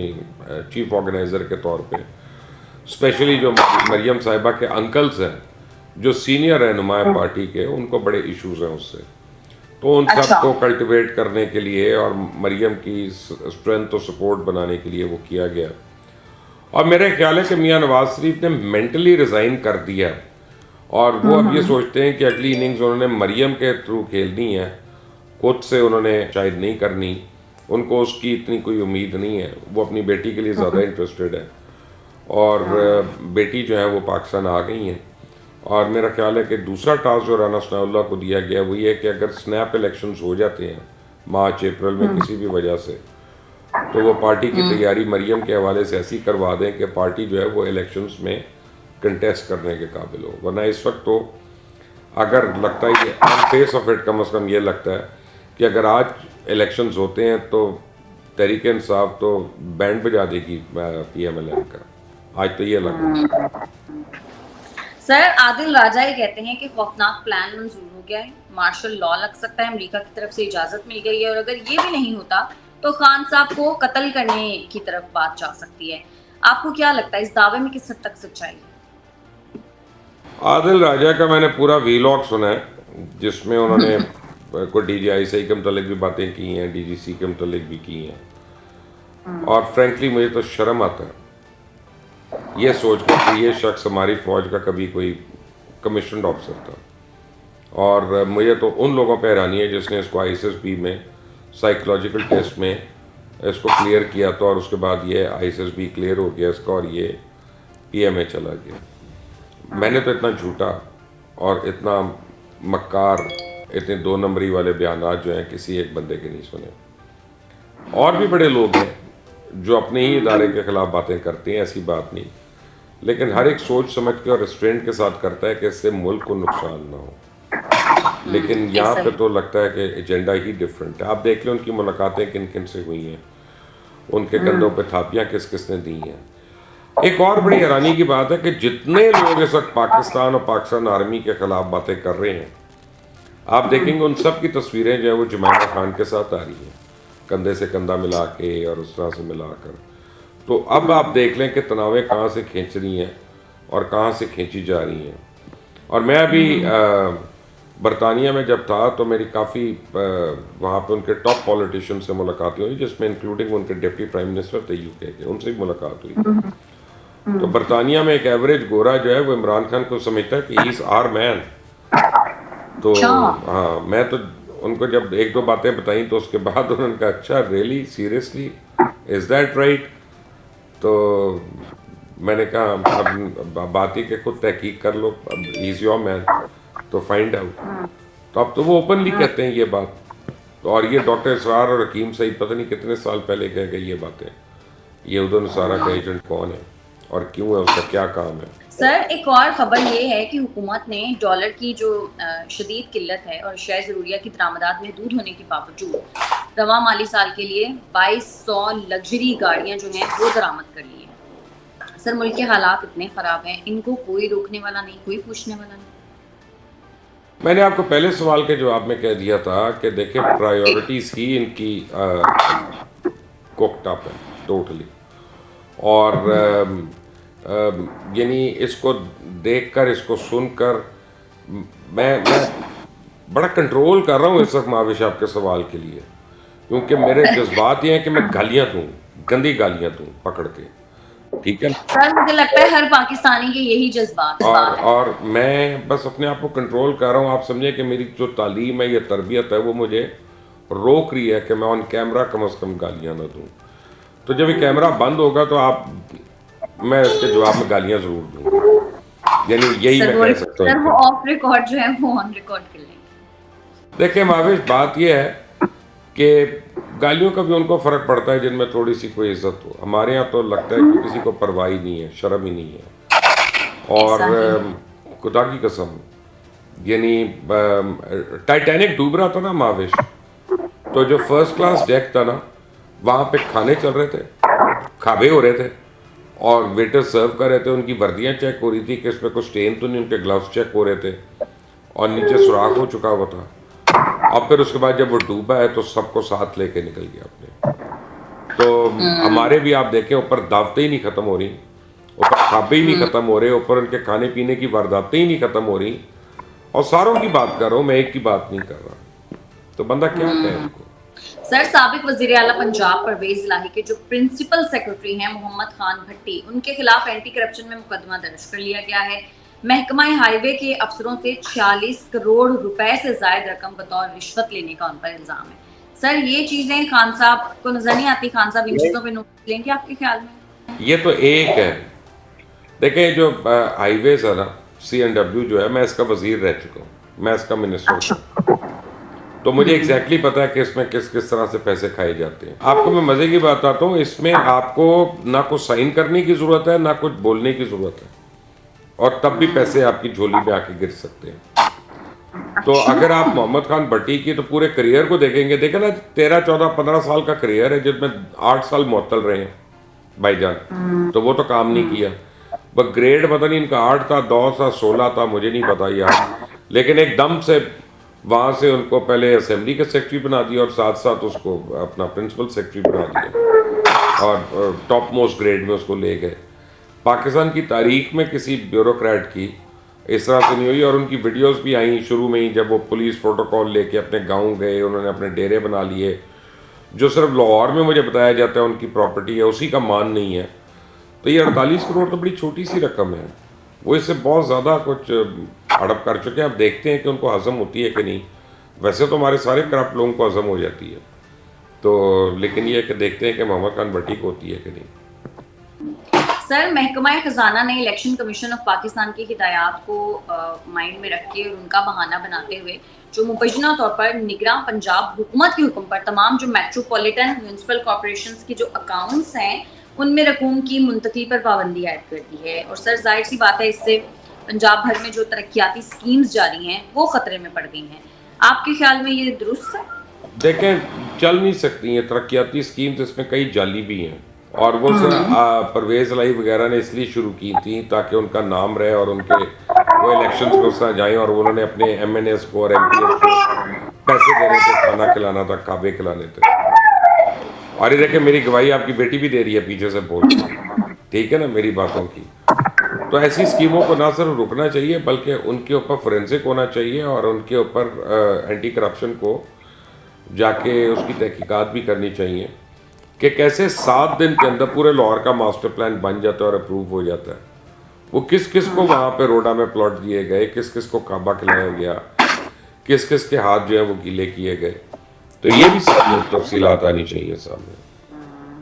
चीफ ऑर्गेनाइज़र के तौर पे, स्पेशली जो मरीम साहिबा के अंकल्स हैं जो सीनियर रहनुमा है पार्टी के, उनको बड़े इश्यूज हैं उससे। तो उन सब को कल्टिवेट करने के लिए और मरीम की स्ट्रेंथ और सपोर्ट बनाने के लिए वो किया गया। और मेरे ख्याल है कि मियां नवाज शरीफ ने मेंटली रिज़ाइन कर दिया और वो अब ये सोचते हैं कि अगली इनिंग्स उन्होंने मरीम के थ्रू खेलनी है, खुद से उन्होंने शायद नहीं करनी, उनको उसकी इतनी कोई उम्मीद नहीं है। वो अपनी बेटी के लिए ज़्यादा इंटरेस्टेड है और बेटी जो है वो पाकिस्तान आ गई हैं। और मेरा ख्याल है कि दूसरा टास्क जो राना सनाउल्लाह को दिया गया वो ये है कि अगर स्नैप इलेक्शंस हो जाते हैं मार्च अप्रैल में किसी भी वजह से, तो वो पार्टी की तैयारी मरीम के हवाले से ऐसी करवा दें कि पार्टी जो है वो इलेक्शंस में कंटेस्ट करने के काबिल हो। वरना इस वक्त तो अगर लगता है कि on face of it come से कम ये लगता है कि अगर आज इलेक्शंस होते हैं तो तहरीक इंसाफ तो बैंड बजा देगी PMLN का, आज तो ये लग रहा है। सर आदिल राजा ये कहते हैं कि खौफनाक प्लान मंजूर हो गया है, मार्शल लॉ लग सकता है, अमेरिका की तरफ से इजाजत मिल गई है और अगर ये भी नहीं होता तो खान साहब को कत्ल करने की तरफ बात जा सकती है। आपको क्या लगता है इस दावे में किस हद तक सच्चाई है? आदिल राजा का मैंने पूरा वीलॉग सुना है जिसमें उन्होंने कोई DGIC के मतलब भी बातें की हैं, DGC के मतलब भी की हैं, और फ्रेंकली मुझे तो शर्म आता है ये सोच कर कि ये शख्स हमारी फ़ौज का कभी कोई कमीशन्ड ऑफिसर था। और मुझे तो उन लोगों पर हैरानी है जिसने इसको ISSB में साइकोलॉजिकल टेस्ट में इसको क्लियर किया था और उसके बाद ये ISSB क्लियर हो गया इसका और ये PMA चला गया। मैंने तो इतना झूठा और इतना मक्कार, इतने 2 नंबरी वाले बयानात जो हैं किसी एक बंदे के नहीं सुने। और भी बड़े लोग हैं जो अपने ही इदारे के खिलाफ बातें करते हैं, ऐसी बात नहीं, लेकिन हर एक सोच समझ के और रेस्ट्रेंट के साथ करता है कि इससे मुल्क को नुकसान ना हो। लेकिन यहाँ पे तो लगता है कि एजेंडा ही डिफरेंट है। आप देख लें उनकी मुलाकातें किन किन से हुई हैं, उनके कंधों पे थापियाँ किस किस ने दी हैं। एक और बड़ी हैरानी की बात है कि जितने लोग इस वक्त पाकिस्तान और पाकिस्तान आर्मी के खिलाफ बातें कर रहे हैं, आप देखेंगे उन सब की तस्वीरें जो है वो जुमैरा खान के साथ आ रही हैं, कंधे से कंधा मिला के और उस तरह से मिलाकर। तो अब आप देख लें कि तनावें कहाँ से खींच रही हैं और कहाँ से खींची जा रही हैं। और मैं अभी बरतानिया में जब था तो मेरी काफ़ी वहाँ पे उनके टॉप पॉलिटिशियन से मुलाकात हुई, जिसमें इंक्लूडिंग उनके डिप्टी प्राइम मिनिस्टर थे UK के, उनसे भी मुलाकात हुई। तो बरतानिया में एक एवरेज गोरा जो है वो इमरान खान को समझता है कि ही इज़ आवर मैन। तो हाँ, मैं तो उनको जब 1-2 बातें बताई तो उसके बाद उन्होंने कहा अच्छा really seriously is that right. तो मैंने कहा अब बात ही के खुद तहकीक कर लो, अब ही इज़ योर मैन तो फाइंड आउट। तो अब तो वो ओपनली कहते हैं ये बात। और ये डॉक्टर इसरार और हकीम सईद पता नहीं कितने साल पहले कह गए ये बातें। ये उदन सारा का एजेंट कौन है और क्यों है, उसका क्या काम है। सर एक और खबर ये है कि हुकूमत ने डॉलर की जो शदीद किल्लत है और शय ज़रूरिया की दरामदात महदूद होने के बावजूद रवा माली साल के लिए 2200 लग्जरी गाड़ियां जो हैं वो दरामद कर ली है। सर मुल्क के हालात इतने ख़राब हैं, इनको कोई रोकने वाला नहीं, कोई पूछने वाला नहीं। मैंने आपको पहले सवाल के जवाब में कह दिया था कि देखिए प्रायोरिटीज़ ही इनकी कोक्ड अप है टोटली। और यानी इसको देखकर, इसको सुनकर मैं बड़ा कंट्रोल कर रहा हूँ इस वक्त महाविश आपके सवाल के लिए, क्योंकि मेरे जज्बात ये हैं कि मैं गालियाँ दूँ, गंदी गालियाँ दूँ पकड़ के, ठीक है। सर मुझे लगता है हर पाकिस्तानी के यही जज्बात और मैं बस अपने आप को कंट्रोल कर रहा हूँ। आप समझे कि मेरी जो तालीम है या तरबियत है वो मुझे रोक रही है कि मैं ऑन कैमरा कम से कम गालियाँ ना दूँ। तो जब ये कैमरा बंद होगा तो मैं इसके जवाब में गालियाँ जरूर दूँगा, यानी यही मैं कह सकता हूँ। सर वो ऑफ रिकॉर्ड जो है वो ऑन रिकॉर्ड कर लेंगे। देखिए महाविश बात ये है कि गालियों का भी उनको फ़र्क पड़ता है जिनमें थोड़ी सी कोई इज्जत हो। हमारे यहाँ तो लगता है कि किसी को परवाह ही नहीं है, शर्म ही नहीं है। और खुदा की कसम, यानी टाइटैनिक डूब रहा था ना महाविश, तो जो फर्स्ट क्लास डेक था ना वहाँ पे खाने चल रहे थे, खाबे हो रहे थे और वेटर सर्व कर रहे थे, उनकी वर्दियाँ चेक हो रही थी कि इसमें कुछ स्टेन तो नहीं, उनके ग्लव्स चेक हो रहे थे और नीचे सुराख हो चुका हुआ था। और फिर उसके बाद जब वो डूबा है तो सबको साथ लेके निकल गया अपने। तो हमारे भी आप देखें ऊपर दावतें ही नहीं ख़त्म हो रही, ऊपर खाबे ही नहीं ख़त्म हो रहे, ऊपर उनके खाने पीने की वारदातें ही नहीं ख़त्म हो रही। और सारों की बात कर रहा हूँ, मैं एक की बात नहीं कर रहा। तो बंदा क्या कहे उनको। सर, साबिक वजीर आला पंजाब परवेज इलाही के जो प्रिंसिपल सेक्रेटरी हैं मोहम्मद खान भट्टी, उनके खिलाफ एंटी करप्शन में मुकदमा दर्ज कर लिया गया है। महकमा हाईवे के अफसरों से 46 करोड़ रुपए से ज्यादा रकम बतौर रिश्वत लेने का उन पर इल्जाम है। सर, ये चीजें खान साहब को नजर नहीं आती? खान साहब इन चीजों पे नोटिस लेंगे आपके ख्याल में? ये तो एक है, देखें जो हाईवेज है ना, CNW जो है, मैं इसका वजीर रह चुका हूँ, मैं इसका मिनिस्टर हूँ, तो मुझे एग्जैक्टली पता है कि इसमें किस किस तरह से पैसे खाए जाते हैं। आपको मैं मजे की बात बताता हूँ, इसमें आपको ना कुछ साइन करने की जरूरत है ना कुछ बोलने की जरूरत है, और तब भी पैसे आपकी झोली में आके गिर सकते हैं। तो अगर आप मोहम्मद खान भट्टी की तो पूरे करियर को देखेंगे, देखें ना, 13, 14, 15 साल का करियर है जिसमें 8 साल मुअत्तल रहे हैं भाईजान, तो वो तो काम नहीं किया। बस ग्रेड पता नहीं इनका 8 था, 2 था, 16 था, मुझे नहीं पता यार, लेकिन एकदम से वहाँ से उनको पहले असेंबली के सेक्रेटरी बना दिया और साथ साथ उसको अपना प्रिंसिपल सेक्रेटरी बना दिया और टॉप मोस्ट ग्रेड में उसको ले गए। पाकिस्तान की तारीख में किसी ब्यूरोक्रेट की इस तरह से नहीं हुई। और उनकी वीडियोस भी आई शुरू में ही, जब वो पुलिस प्रोटोकॉल लेके अपने गांव गए, उन्होंने अपने डेरे बना लिए, जो सिर्फ लाहौर में मुझे बताया जाता है उनकी प्रॉपर्टी है, उसी का मान नहीं है। तो ये 48 करोड़ तो बड़ी छोटी सी रकम है, वो इससे बहुत ज़्यादा कुछ हड़प कर चुके हैं। अब देखते हैं कि उनको हजम होती है कि नहीं। वैसे तो हमारे सारे करप्ट लोगों को हजम हो जाती है, तो लेकिन ये कि देखते हैं कि मोहम्मद खान भट्टी को होती है कि नहीं। सर, महकमा खजाना ने इलेक्शन कमीशन ऑफ पाकिस्तान की हिदायत को माइंड में रख के और उनका बहाना बनाते हुए जो मुबैना तौर पर निगरान पंजाब हुकूमत के हुक्म पर तमाम जो मेट्रोपॉलिटन म्यूनसिपल कॉरपोरेशंस के जो अकाउंट्स हैं उनमें रकूम की मुंतकली पर पाबंदी ऐड कर दी है। और सर, जाहिर सी बात है, इससे पंजाब भर में जो तरक्याती स्कीम्स जारी हैं वो खतरे में पड़ गई हैं। आपके ख्याल में ये दुरुस्त है? देखें, चल नहीं सकती हैं तरक्याती स्कीम्स, इसमें कई जाली भी हैं, और वो परवेज इलाही वगैरह ने इसलिए शुरू की थी ताकि उनका नाम रहे और उनके वो इलेक्शंस में उस तरह जाएँ, और उन्होंने अपने MNAs को और MPs को पैसे देने थे, खाना खिलाना था, काबे खिलाने थे। और ये देखें, मेरी गवाही आपकी बेटी भी दे रही है पीछे से बोल, ठीक है ना, मेरी बातों की। तो ऐसी स्कीमों को ना सिर्फ रुकना चाहिए बल्कि उनके ऊपर फोरेंसिक होना चाहिए और उनके ऊपर एंटी करप्शन को जाके उसकी तहकीकात भी करनी चाहिए कि कैसे 7 दिन के अंदर पूरे लाहौर का मास्टर प्लान बन जाता है और अप्रूव हो जाता है। वो किस किस को वहाँ पे रोडा में प्लॉट दिए गए, किस किस को काबा खिलाया गया, किस किस के हाथ जो है वो गीले किए गए, तो ये भी सारी तफसीलात आनी चाहिए सामने।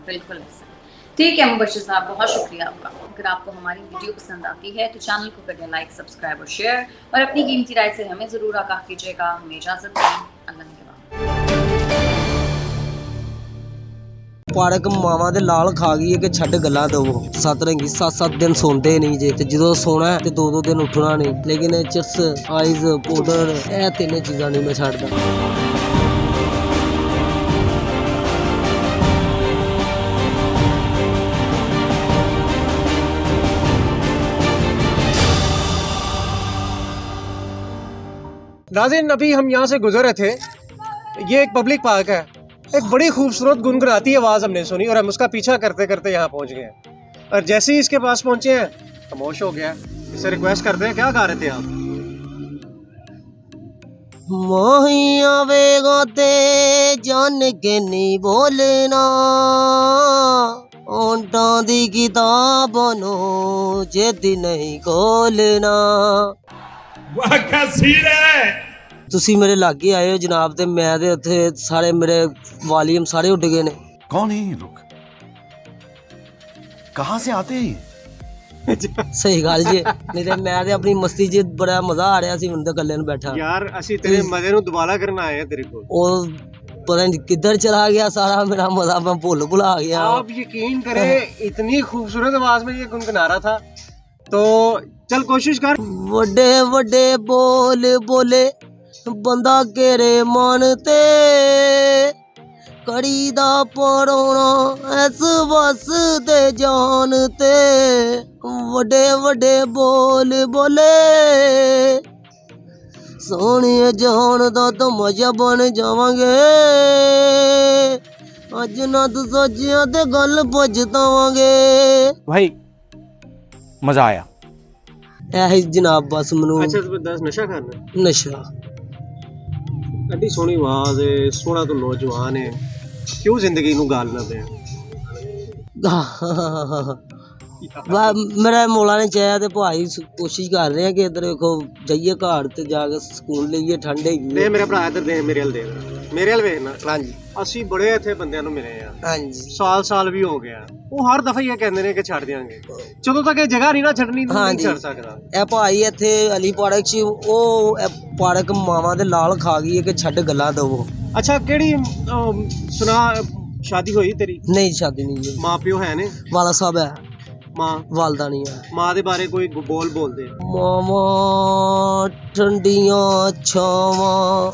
बिल्कुल ऐसा। ठीक है मुबश्शिर साहब, बहुत शुक्रिया आपका। अगर आपको हमारी वीडियो पसंद आती है तो चैनल को करिए लाइक, सब्सक्राइब और शेयर, और अपनी कीमती राय से हमें ज़रूर आगाह कीजिएगा। हमें इजाज़त दें, अल्लाह के पाड़क मावा दे लाल खा गई है कि छड़ गला दो। 7 रंगी 7 दिन सोंदे नहीं जे, ते जो सोना है ते 2 दिन उठना नहीं। लेकिन चिप्स, आइज, पाउडर, ये 3 चीज़ां नहीं मैं छड्डदा। नाज़रीन, अभी हम यहाँ से गुजर रहे थे, ये एक पब्लिक पार्क है, एक बड़ी खूबसूरत गुनगुनाती आवाज़ हमने सुनी और हम उसका पीछा करते करते यहाँ पहुँच गए। और जैसे ही इसके पास पहुँचे हैं खामोश हो गया। इससे रिक्वेस्ट करते हैं, क्या गा रहे थे आप? मोहिया वेगा ते जान के नहीं बोलना, ओंटा दी किताब नो जेदी नहीं खोलना। वाह क्या सीन है। तुसी मेरे लागे आए हो जनाब, ते मैं ते उत्थे सारे मेरे वॉल्यूम सारे उड़ गए ने। कौन है ये लोग, कहाँ से आते हैं? सही गल जी, नहीं ते मैं ते अपनी मस्ती च बड़ा मजा आ रहा सी, हुण ते कल्ले बैठा यार। ਅਸੀਂ तेरे मजे ਨੂੰ ਦੁਬਾਰਾ करना आए हैं तेरे को। और पता नहीं किधर चला गया सारा मेरा मजा, मैं भुला गया। आप यकीन करें, इतनी खूबसूरत आवाज में ये गुनगुना रहा था। तो चल कोशिश कर। वड्डे वड्डे बोल बोले बंदा केरे मानते, ਕੜੀ ਦਾ ਪਰੋਣਾ ਐਸ ਵਸ ਦੇ ਜਾਨ ਤੇ ਵੱਡੇ ਵੱਡੇ ਬੋਲ ਬੋਲੇ ਸੋਹਣੀਏ ਜਾਨ ਦਾ ਤਮਾਸ਼ਾ ਬਣ ਜਾਵਾਂਗੇ ਅੱਜ ਨਾ ਤੂੰ ਸੋਚਿਆ ਤੇ ਗੱਲ ਪਛਤਾਵਾਂਗੇ भाई मजा आया। ਇਹ ਜਨਾਬ ਬਸ ਮੈਨੂੰ अच्छा तो दस नशा करना ਨਸ਼ਾ ਐਡੀ ਸੋਹਣੀ ਆਵਾਜ਼ ਹੈ, ਸੋਹਣਾ ਤੋਂ ਨੌਜਵਾਨ ਹੈ, ਕਿਉਂ ਜ਼ਿੰਦਗੀ ਨੂੰ ਗਾਲ ਨਾ ਦੇ। ਮੇਰਾ ਮੌਲਾ ਨੇ ਚਾਹਿਆ ਤੇ ਭਾਈ ਕੋਸ਼ਿਸ਼ ਕਰ ਰਹੇ ਆ ਕਿ ਇੱਧਰ ਵੇਖੋ ਜਾਈਏ ਘਾਟ ਤੇ ਜਾ ਕੇ ਸਕੂਨ ਲਈਏ ਠੰਡੇ ਦੇ ਮੇਰੇ ਭਰਾ ਇੱਧਰ ਦੇ ਮੇਰੇ ਵੱਲ ਦੇ ਮੇਰੇ ਵੱਲ ਵੇਖਣਾ। ਹਾਂਜੀ ਅਸੀਂ ਬੜੇ ਇੱਥੇ ਬੰਦਿਆਂ ਨੂੰ ਮਿਲੇ ਆ, ਹਾਂਜੀ ਸਾਲ ਵੀ ਹੋ ਗਿਆ, ਉਹ ਹਰ ਦਫਾ ਇਹ ਕਹਿੰਦੇ ਨੇ ਕਿ ਛੱਡ ਦਿਆਂਗੇ, ਜਦੋਂ ਤੱਕ ਇਹ ਜਗ੍ਹਾ ਨਹੀਂ ਨਾ ਛੱਡਣੀ ਨਹੀਂ ਛੱਡ ਸਕਦਾ। ਇਹ ਭਾਈ ਇੱਥੇ ਅਲੀ ਪਾਰਕ 'ਚ ਉਹ ਪਾਰਕ ਮਾਵਾਂ ਦੇ ਲਾਲ ਖਾ ਗਈ ਹੈ ਕਿ ਛੱਡ ਗੱਲਾਂ ਦਵੋ। ਅੱਛਾ ਕਿਹੜੀ ਸੁਣਾ ਸ਼ਾਦੀ ਹੋਈ ਤੇਰੀ? ਨਹੀਂ ਸ਼ਾਦੀ ਨਹੀਂ ਜੀ, ਮਾਂ ਪਿਓ ਹੈ ਨੇ? ਵਾਲਾ ਸਾਹਿਬ ਹੈ, ਮਾਂ ਵਾਲਦਾ ਨਹੀਂ ਹੈ। ਮਾਂ ਦੇ ਬਾਰੇ ਕੋਈ ਬੋਲਦੇ? ਮਾਵਾਂ ਠੰਡੀਆਂ ਛਾਵਾਂ,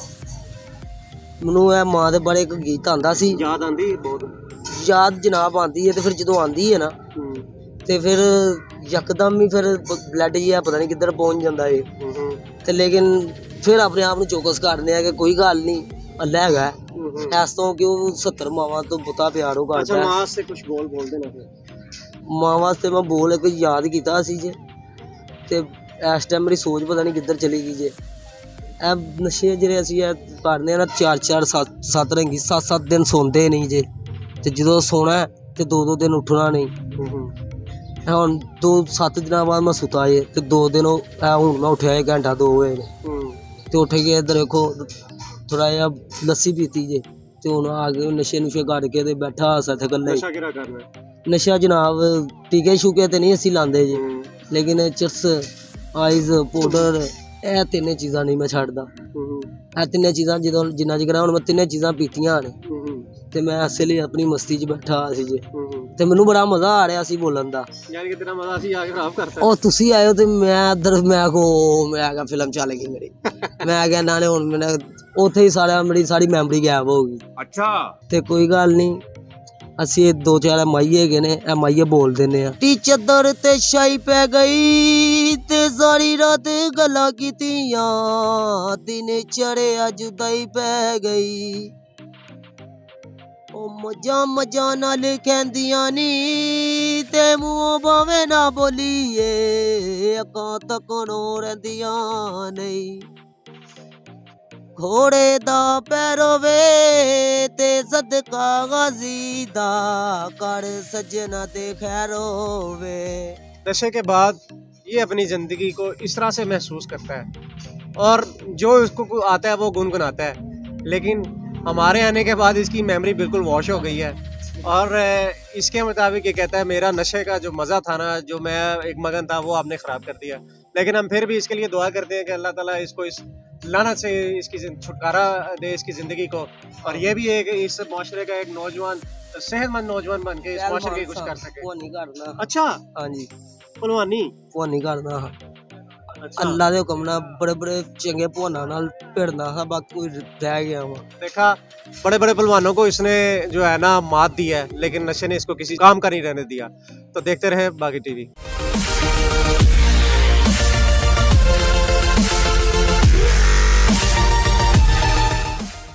ਮੈਨੂੰ ਇਹ ਮਾਂ ਦੇ ਬਾਰੇ ਇੱਕ ਗੀਤ ਆਂਦਾ ਸੀ, ਯਾਦ ਆਂਦੀ ਬਹੁਤ? ਯਾਦ ਜਨਾਬ ਆਂਦੀ ਹੈ ਤੇ ਫਿਰ ਜਦੋਂ ਆਂਦੀ ਹੈ ਨਾ ਤੇ ਫਿਰ ਯਕਦਮ ਹੀ ਫਿਰ ਬਲੱਡ ਜਿਹਾ ਪਤਾ ਨਹੀਂ ਕਿੱਧਰ ਪਹੁੰਚ ਜਾਂਦਾ ਏ ਤੇ ਲੇਕਿਨ ਫਿਰ ਆਪਣੇ ਆਪ ਨੂੰ ਚੌਕਸ ਕਰਨੇ ਆ ਕਿ ਕੋਈ ਗੱਲ ਨਹੀਂ ਅੱਲਾ ਹੈਗਾ ਇਸ ਤੋਂ ਕਿਉਂ 70 ਮਾਵਾਂ ਤੋਂ ਬੁੱਤਾ ਪਿਆਰ ਉਹ ਕਰਦਾ। ਮਾਂ ਵਾਸਤੇ ਕੁਝ ਬੋਲਦੇ ਨਾ ਫਿਰ? ਮਾਂ ਵਾਸਤੇ ਮੈਂ ਬੋਲ ਇੱਕ ਯਾਦ ਕੀਤਾ ਸੀ ਜੇ ਤੇ ਇਸ ਟਾਈਮ ਮੇਰੀ ਸੋਚ ਪਤਾ ਨਹੀਂ ਕਿੱਧਰ ਚਲੀ ਗਈ ਜੇ। ਇਹ ਨਸ਼ੇ ਜਿਹੜੇ ਅਸੀਂ ਇਹ ਕਰਨੇ ਆ ਨਾ 4-4 7 ਰੰਗੀ 7-7 ਦਿਨ ਸੌਂਦੇ ਨਹੀਂ ਜੇ ਤੇ ਜਦੋਂ ਸੋਣਾ ਤੇ 2-2 ਦਿਨ ਉੱਠਣਾ ਨਹੀਂ। ਹੁਣ 7 ਦਿਨਾਂ ਬਾਅਦ ਮੈਂ ਸੁੱਤਾ ਜੇ ਤੇ 2 ਦਿਨ ਹੁਣ ਮੈਂ ਉੱਠਿਆ 1 ਘੰਟਾ 2 ਹੋਏ ਨੇ ਤੇ ਉੱਠ ਕੇ ਇੱਧਰ ਦੇਖੋ ਥੋੜਾ ਜਿਹਾ ਲੱਸੀ ਪੀਤੀ ਜੇ ਤੇ ਹੁਣ ਆ ਕੇ ਨਸ਼ੇ ਨੁਸ਼ੇ ਕਰ ਕੇ ਤੇ ਬੈਠਾ ਹੱਸ ਇੱਥੇ ਗੱਲਾਂ। ਨਸ਼ਾ ਕਿਹੜਾ ਕਰਨਾ? ਨਸ਼ਾ ਜਨਾਬ ਟੀਕੇ ਸ਼ੂਕੇ ਤੇ ਨਹੀਂ ਅਸੀਂ ਲਾਉਂਦੇ ਜੀ, ਲੇਕਿਨ ਚਿਰਸ ਆਈਜ਼ ਪਾਊਡਰ ਇਹ 3 ਚੀਜ਼ਾਂ ਨਹੀਂ ਮੈਂ ਛੱਡਦਾ। ਇਹ 3 ਚੀਜ਼ਾਂ ਜਦੋਂ ਜਿੰਨਾ ਚਿਰ ਹੁਣ ਮੈਂ 3 ਚੀਜ਼ਾਂ ਪੀਤੀਆਂ ਨੇ ਤੇ ਮੈਂ ਇਸੇ ਲਈ ਆਪਣੀ ਮਸਤੀ 'ਚ ਬੈਠਾ ਸੀ ਜੀ ਤੇ ਮੈਨੂੰ ਬੜਾ ਮਜ਼ਾ ਆ ਰਿਹਾ ਸੀ ਬੋਲਣ ਦਾ। ਯਾਨੀ ਕਿ ਤੇਰਾ ਮਜ਼ਾ ਅਸੀਂ ਆ ਕੇ ਖਰਾਬ ਕਰਤਾ। ਉਹ ਤੁਸੀਂ ਆਇਓ ਤੇ ਮੈਂ ਇੱਧਰ ਮੈਂ ਕਿਹਾ ਫਿਲਮ ਚੱਲ ਗਈ ਮੇਰੀ। ਮੈਂ ਕਿਹਾ ਨਾਲੇ ਹੁਣ ਮੈਂ ਉੱਥੇ ਹੀ ਮੇਰੀ ਸਾਰੀ ਮੈਮਰੀ ਗਾਇਬ ਹੋ ਗਈ। अच्छा ਤੇ ਕੋਈ ਗੱਲ ਨਹੀਂ, ਅਸੀਂ 2-4 ਮਾਈਏ ਹੈਗੇ ਨੇ, ਇਹ ਮਾਈਏ ਬੋਲ ਦਿੰਦੇ ਆ। ਟੀ ਚੱਦਰ ਤੇ ਛਾਈ ਪੈ ਗਈ ਤੇ ਸਾਰੀ ਰਾਤ ਗੱਲਾਂ ਕੀਤੀਆਂ, ਦਿਨ ਚੜਿਆ ਜੁਦਾਈ ਪੈ ਗਈ। ਉਹ ਮਜਾ ਨਾਲ ਕਹਿੰਦੀਆਂ ਨੀ ਤੇ ਮੂੰਹੋਂ ਭਾਵੇਂ ਨਾ ਬੋਲੀਏ, ਅੱਖਾਂ ਤੱਕਣੋਂ ਰਹਿੰਦੀਆਂ ਨਹੀਂ। ਘੋੜੇ ਦਾ ਪੈਰੋ ਵੇ ਤੇ ਸਦਕਾ ਗਾਜ਼ੀ ਦਾ ਕਰ सजना ते खैरो वे। नशे के बाद ये अपनी ज़िंदगी को इस तरह से महसूस करता है और जो इसको आता है वो गुनगुनाता है, लेकिन हमारे आने के बाद इसकी मेमोरी बिल्कुल वॉश हो गई है और इसके मुताबिक ये कहता है मेरा नशे का जो मज़ा था ना, जो मैं एक मगन था, वो आपने ख़राब कर दिया। लेकिन हम फिर भी इसके लिए दुआ करते हैं कि अल्लाह ताला इसको इस लानत से इसकी छुटकारा दे इसकी ज़िंदगी को, और ये भी एक इस माशरे का एक नौजवान सेहतमंद नौजवान बन के इस माशरे की कुछ कर सके। वो नहीं करना। अच्छा हाँ जी, भलवानी वो नहीं करना। अच्छा। अल्लाह दे हुक्म नाल बड़े बड़े चंगे भुवना नाल भिड़ना था, बाकी कोई रह गया वहाँ। देखा बड़े बड़े पहलवानों को इसने जो है ना मात दी है, लेकिन नशे ने इसको किसी काम का नहीं रहने दिया। तो देखते रहे बागी टीवी।